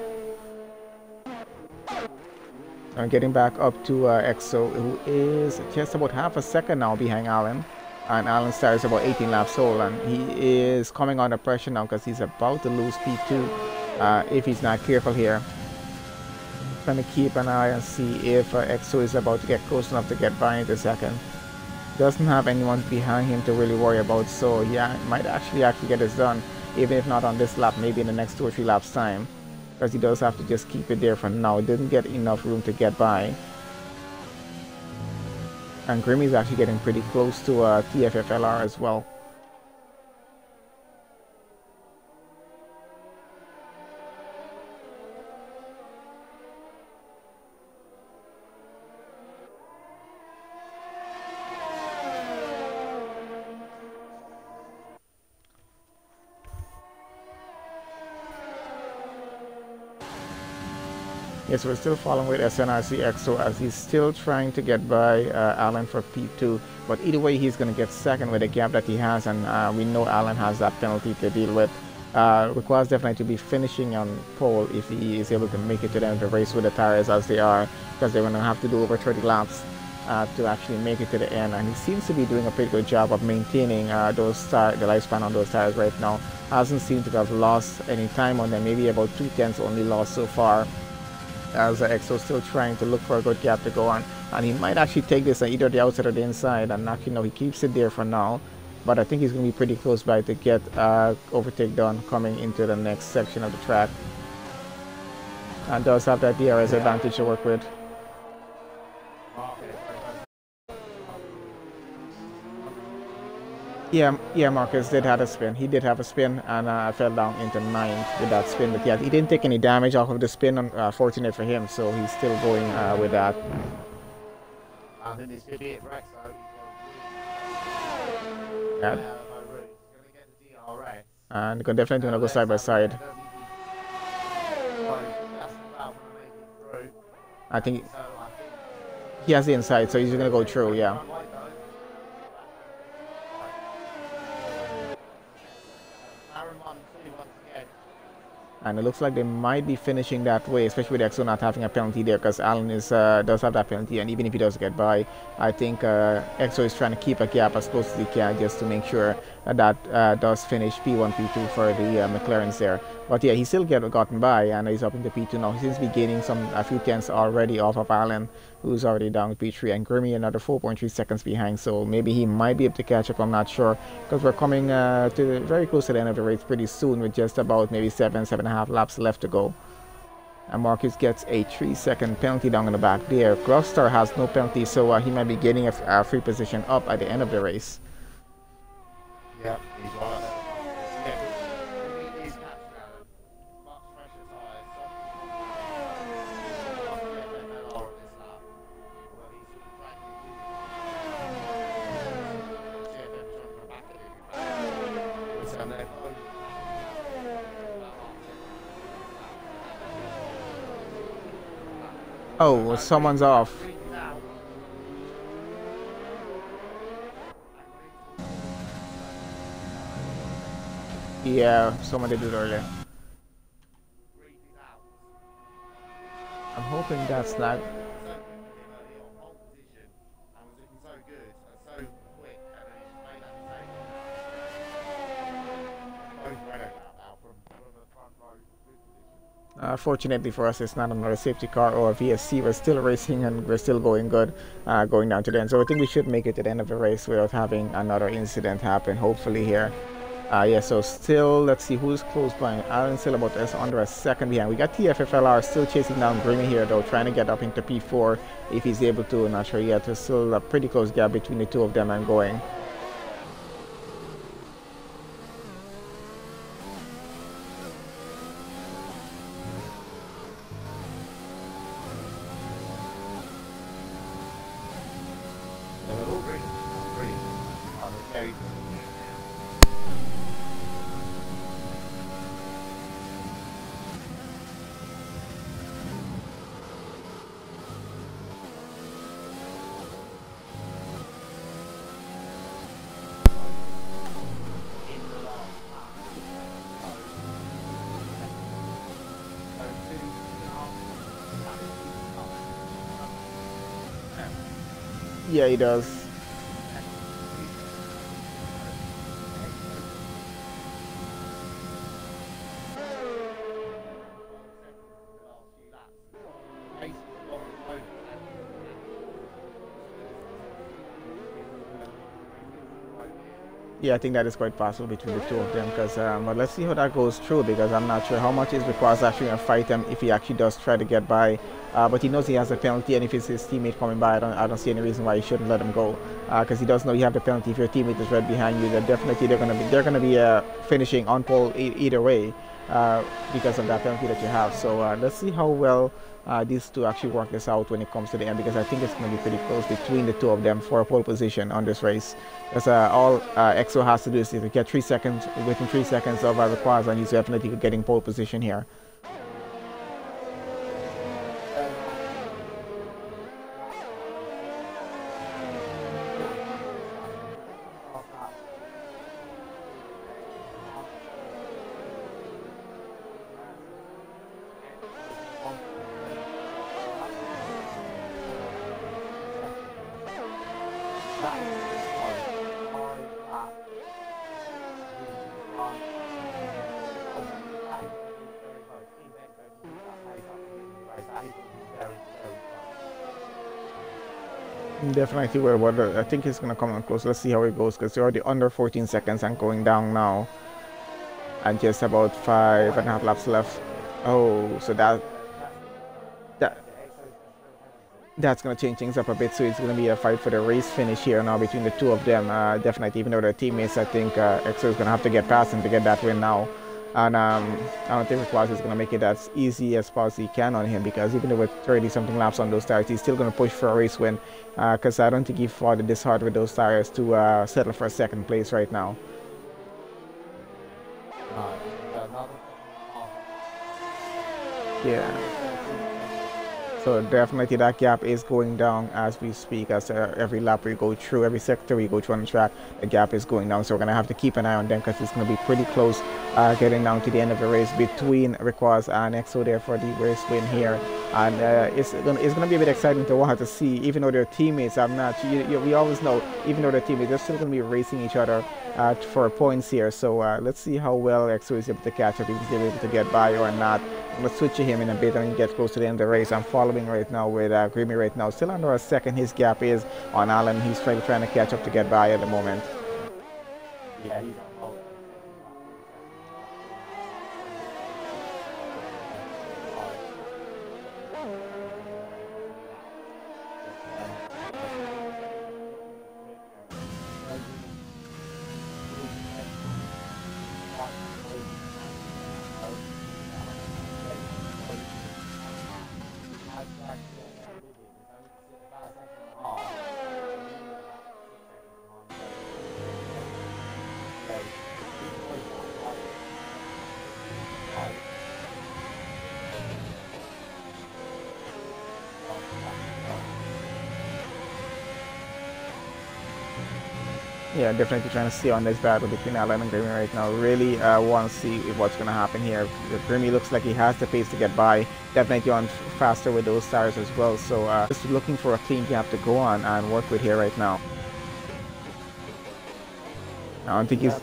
I'm getting back up to EXO, who is just about half a second now behind Allen. And Allen's tire is about 18 laps old, and he is coming under pressure now because he's about to lose P2 if he's not careful here. Trying to keep an eye and see if EXO is about to get close enough to get by in the second. Doesn't have anyone behind him to really worry about, so yeah, might actually get this done. even if not on this lap, maybe in the next 2 or 3 laps time, because he does have to just keep it there for now. Didn't get enough room to get by. And Grimmy's actually getting pretty close to TFFLR as well. Yes, we're still following with SNRC EXO as he's still trying to get by Alan for P2. But either way, he's going to get second with the gap that he has, and we know Alan has that penalty to deal with. Requires definitely to be finishing on pole if he is able to make it to the end of the race with the tires as they are, because they're going to have to do over 30 laps to actually make it to the end. And he seems to be doing a pretty good job of maintaining the lifespan on those tires right now. Hasn't seemed to have lost any time on them, maybe about 2/10 only lost so far, as EXO still trying to look for a good gap to go on, and he might actually take this on either the outside or the inside, and actually no, he keeps it there for now, but I think he's going to be pretty close by to get overtake done coming into the next section of the track, and does have that DRS advantage to work with. Yeah, Marcus did have a spin. He did have a spin, and fell down into 9th with that spin. But yeah, he didn't take any damage off of the spin, fortunate for him, so he's still going with that. I think this could be it for EXO. Yeah. He's going to get the DRS. And definitely going to go side by side. I think he has the inside, so he's going to go through, yeah. And it looks like they might be finishing that way, especially with EXO not having a penalty there, because Alan does have that penalty, and even if he does get by, I think EXO is trying to keep a gap as close as he can just to make sure that does finish P1, P2 for the McLarens there. But yeah, he still gotten by, and he's up into P2 now. He seems to be gaining a few tenths already off of Alan, who's already down with P3, and Grimmy another 4.3 seconds behind, so maybe he might be able to catch up, I'm not sure, because we're coming to very close to the end of the race pretty soon, with just about maybe 7.5 laps left to go. And Marcus gets a 3-second penalty down in the back there. Gloucester has no penalty, so he might be getting a free position up at the end of the race. Yeah, he's right. Oh, someone's off. Yeah, someone did it earlier. I'm hoping that's not. Fortunately for us, it's not another safety car or a VSC. We're still racing and we're still going good, going down to the end. So I think we should make it to the end of the race without having another incident happen, hopefully here. Yeah, so still, let's see who's close by. Alan's still about under a second behind. We got TFFLR still chasing down Grimmy here, though, trying to get up into P4 if he's able to. Not sure yet. There's still a pretty close gap between the two of them and going. Yeah, he does. Yeah, I think that is quite possible between the two of them. Because, but let's see how that goes through. Because I'm not sure how much is required actually going to fight him if he actually does try to get by. But he knows he has a penalty, and if it's his teammate coming by, I don't see any reason why he shouldn't let him go. Because he does know you have the penalty. If your teammate is right behind you, then definitely they're gonna be finishing on pole either way because of that penalty that you have. So let's see how well these two actually work this out when it comes to the end, because I think it's going to be pretty close between the two of them for a pole position on this race. Because all EXO has to do is to get 3 seconds, within 3 seconds of requires, and he's definitely getting pole position here. Definitely will, but I think it's going to come on close. Let's see how it goes, because they're already under 14 seconds and going down now. And just about 5.5 laps left. Oh, so that's going to change things up a bit. So it's going to be a fight for the race finish here now between the two of them. Definitely, even though they're teammates, I think EXO is going to have to get past him to get that win now. And I don't think Requaz is going to make it as easy as possibly he can on him, because even though with 30-something laps on those tires, he's still going to push for a race win. Because I don't think he fought it this hard with those tires to settle for a second place right now. Yeah. So definitely that gap is going down as we speak. As every lap we go through, every sector we go through on the track, the gap is going down. So we're going to have to keep an eye on them, because it's going to be pretty close getting down to the end of the race between Requaz and EXO there for the race win here. And it's going to be a bit exciting to watch, to see, even though they're teammates. We always know, even though they're teammates, they're still going to be racing each other for points here. So let's see how well EXO is able to catch up, if he's able to get by or not. I'm going to switch to him in a bit and get close to the end of the race. I'm following right now with Grimmy right now. Still under a second. His gap is on Alan. He's trying to catch up to get by at the moment. Yeah, he's on. Yeah, definitely trying to stay on this battle between Alan and Grimmy right now. Really want to see what's going to happen here. Grimmy looks like he has the pace to get by. Definitely on faster with those tires as well. So just looking for a clean gap to go on and work with here right now. I don't think he's...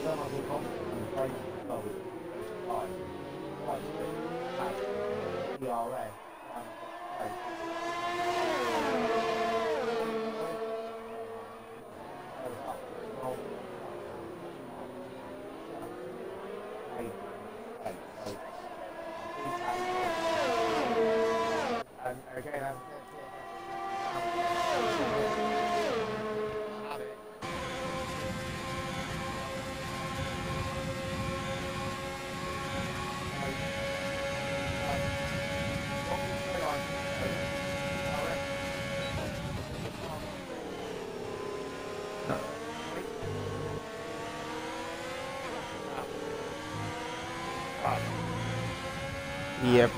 Yep.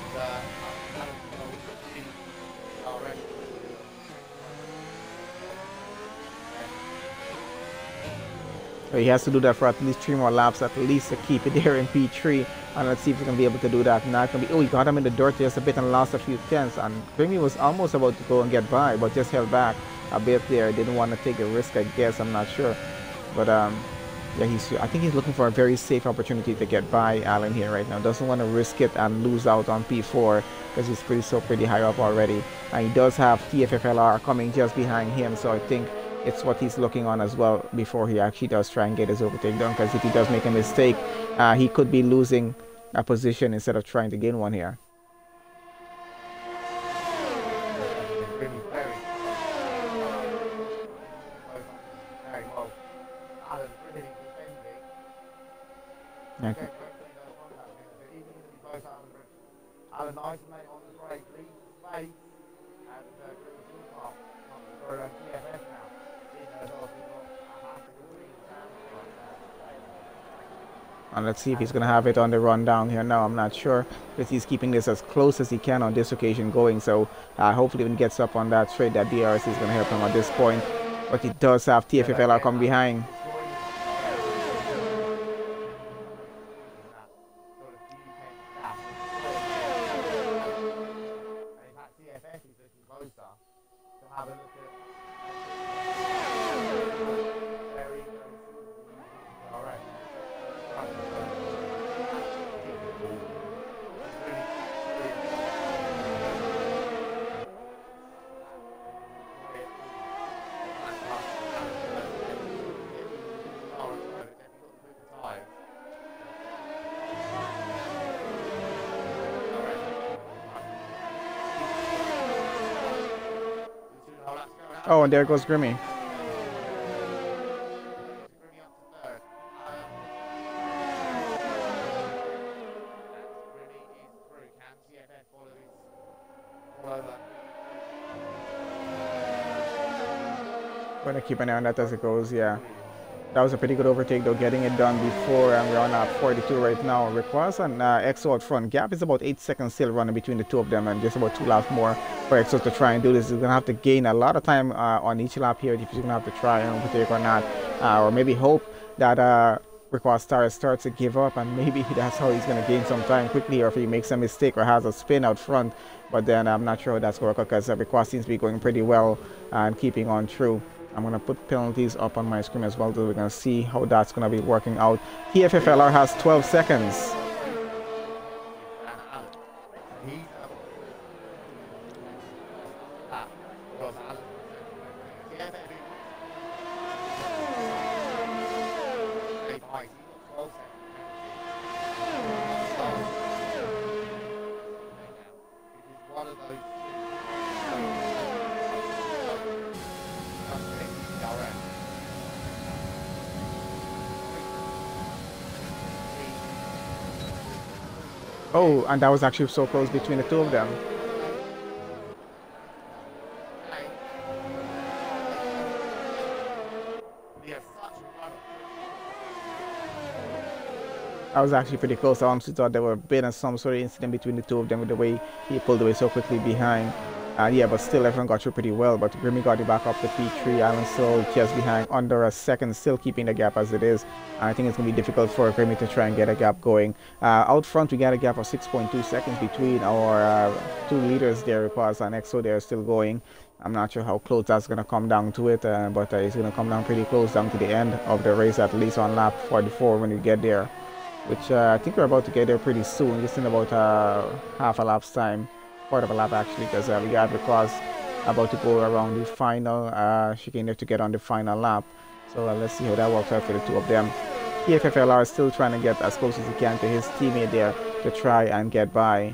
So he has to do that for at least 3 more laps, at least to keep it there in P3. And let's see if he's going to be able to do that. Not going to be. Oh, he got him in the dirt just a bit and lost a few tenths. And Grimmy was almost about to go and get by, but just held back a bit there. Didn't want to take a risk, I guess. I'm not sure. But yeah, I think he's looking for a very safe opportunity to get by Alan here right now. Doesn't want to risk it and lose out on P4, because he's pretty high up already. And he does have TFFLR coming just behind him. So I think it's what he's looking on as well before he actually does try and get his overtake done. Because if he does make a mistake, he could be losing a position instead of trying to gain one here. Okay. Alan, nice mate on the break, leaves the space, and for TFS now. And let's see if he's going to have it on the run down here. No, I'm not sure, because he's keeping this as close as he can on this occasion going. So hopefully when he gets up on that straight, that DRC is going to help him at this point. But he does have TFFLR come behind. Oh, and there goes Grimmy. Going to keep an eye on that as it goes, yeah. That was a pretty good overtake though, getting it done before, and we're on 42 right now. Requires an EXO out front. Gap is about 8 seconds still running between the two of them, and just about 2 laps more for EXO to try and do this. He's going to have to gain a lot of time on each lap here if he's going to have to try and overtake or not. Or maybe hope that Requires starts to give up, and maybe that's how he's going to gain some time quickly, or if he makes a mistake or has a spin out front. But then I'm not sure how that's going to work, because Requires seems to be going pretty well and keeping on through. I'm going to put penalties up on my screen as well, so we're going to see how that's going to be working out. TFFLR has 12 seconds. Oh, and that was actually so close between the two of them. That was actually pretty close. I honestly thought there would have been some sort of incident between the two of them with the way he pulled away so quickly behind. Yeah, but still everyone got through pretty well. But Grimmy got it back up to P3. Alan still just behind under a second, still keeping the gap as it is. I think it's going to be difficult for Grimmy to try and get a gap going. Out front, we got a gap of 6.2 seconds between our two leaders there, Requires and EXO. They're still going. I'm not sure how close that's going to come down to it, but it's going to come down pretty close down to the end of the race, at least on lap 44 when we get there, which I think we're about to get there pretty soon, just in about half a lap's time. Part of a lap actually, because we got Requires about to go around the final chicane there to get on the final lap. So let's see how that works out for the two of them. TFFLR is still trying to get as close as he can to his teammate there to try and get by.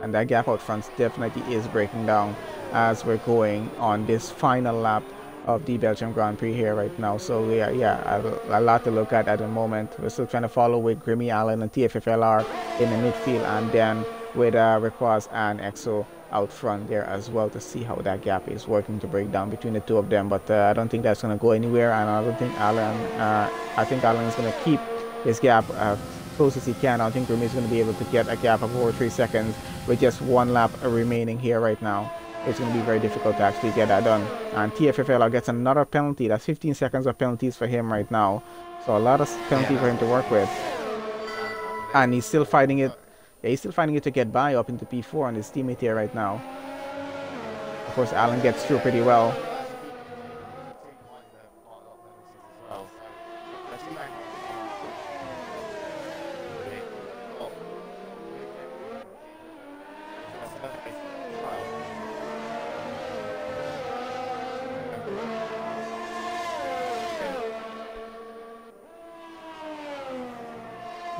And that gap out front definitely is breaking down as we're going on this final lap of the Belgium Grand Prix here right now. So yeah, a lot to look at the moment. We're still trying to follow with Grimmy, Allen and TFFLR in the midfield, and then with Requires and EXO out front there as well, to see how that gap is working to break down between the two of them. But I don't think that's going to go anywhere, and I don't think I think Allen is going to keep his gap close as he can. I don't think Grimmy is going to be able to get a gap of over 3 seconds with just 1 lap remaining here right now. It's going to be very difficult to actually get that done. And TFFLR gets another penalty. That's 15 seconds of penalties for him right now. So a lot of penalty for him to work with. And he's still fighting it. Yeah, he's still finding it to get by up into P4 on his teammate here right now. Of course, Allen gets through pretty well.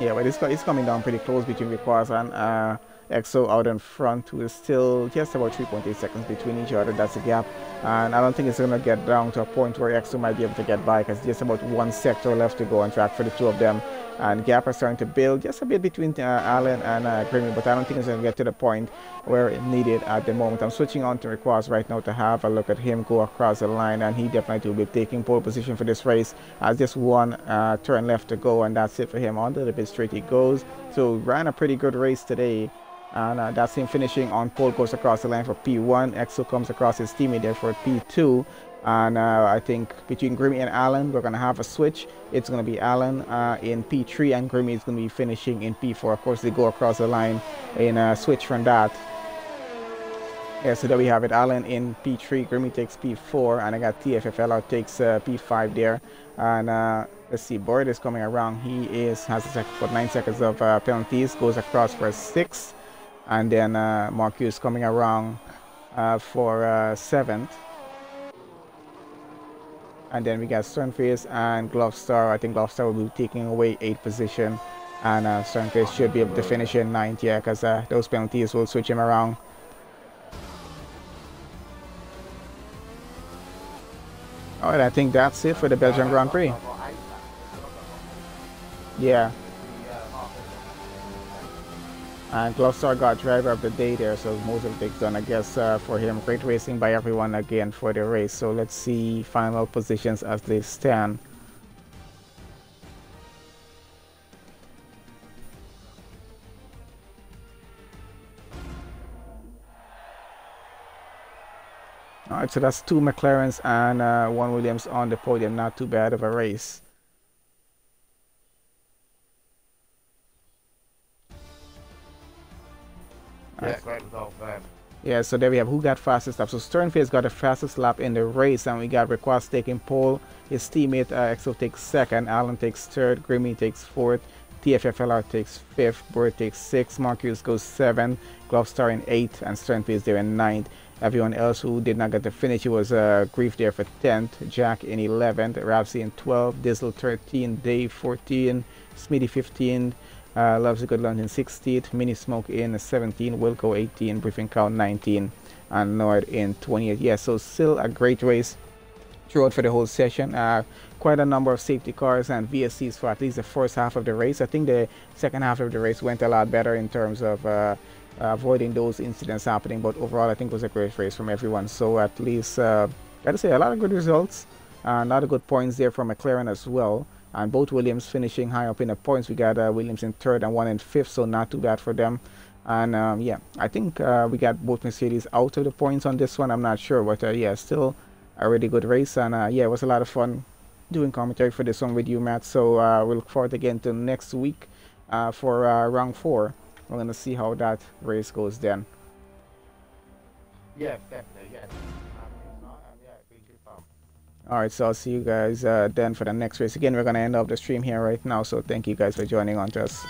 Yeah, but it's coming down pretty close between Requas and EXO out in front. We're still just about 3.8 seconds between each other. That's the gap. And I don't think it's going to get down to a point where EXO might be able to get by, because just about one sector left to go on track for the two of them. And gap is starting to build just a bit between Allen and Grimmy, but I don't think it's going to get to the point where it needed at the moment. I'm switching on to Requas right now to have a look at him go across the line, and he definitely will be taking pole position for this race. Just one turn left to go, and that's it for him. On the bit straight he goes. So ran a pretty good race today. And that's him finishing on pole, goes across the line for P1. EXO comes across his teammate there for P2. And I think between Grimmy and Allen, we're going to have a switch. It's going to be Allen in P3, and Grimmy is going to be finishing in P4. Of course, they go across the line in a switch from that. Yeah, so there we have it. Allen in P3, Grimmy takes P4, and I got TFFL takes P5 there. And let's see, Boyd is coming around. He has about 9 seconds of penalties, goes across for 6. And then Marcus coming around for 7th. And then we got Sternface and Glovestar. I think Glovestar will be taking away 8th position. And Sternface should be able to finish in 9th, yeah, because those penalties will switch him around. Alright, I think that's it for the Belgian Grand Prix. Yeah. And Glovestar got driver of the day there, so most of the things done, I guess, for him. Great racing by everyone again for the race. So let's see final positions as they stand. Alright, so that's 2 McLarens and 1 Williams on the podium. Not too bad of a race. Yeah, great result for them. Yeah, so there we have who got fastest lap. So Sternface got the fastest lap in the race, and we got Requas taking pole. His teammate EXO takes 2nd, Allen takes 3rd, Grimmy takes 4th, TFFLR takes 5th, Bird takes 6th, Marcus goes 7th, Glovestar in 8th, and Sternface there in 9th. Everyone else who did not get to finish, it was Grief there for 10th, Jack in 11th, Rapsy in 12th, Dizzle 13, Dave 14, Smitty 15. Loves a Good Lunch in 16th, Mini Smoke in 17th, Wilco 18, Briefing Cow 19, and Nord in 28th. Yeah, so still a great race throughout for the whole session. Quite a number of safety cars and VSCs for at least the first half of the race. I think the second half of the race went a lot better in terms of avoiding those incidents happening, but overall I think it was a great race from everyone. So at least, gotta say, a lot of good results, a lot of good points there from McLaren as well. And both Williams finishing high up in the points. We got Williams in 3rd and 1 in 5th, so not too bad for them. And yeah, I think we got both Mercedes out of the points on this one. I'm not sure, but yeah, still a really good race. And yeah, it was a lot of fun doing commentary for this one with you, Matt. So we look forward again to next week for round 4. We're going to see how that race goes then. Yeah, definitely, yeah. Alright, so I'll see you guys then for the next race. Again, we're going to end up the stream here right now, so thank you guys for joining on to us.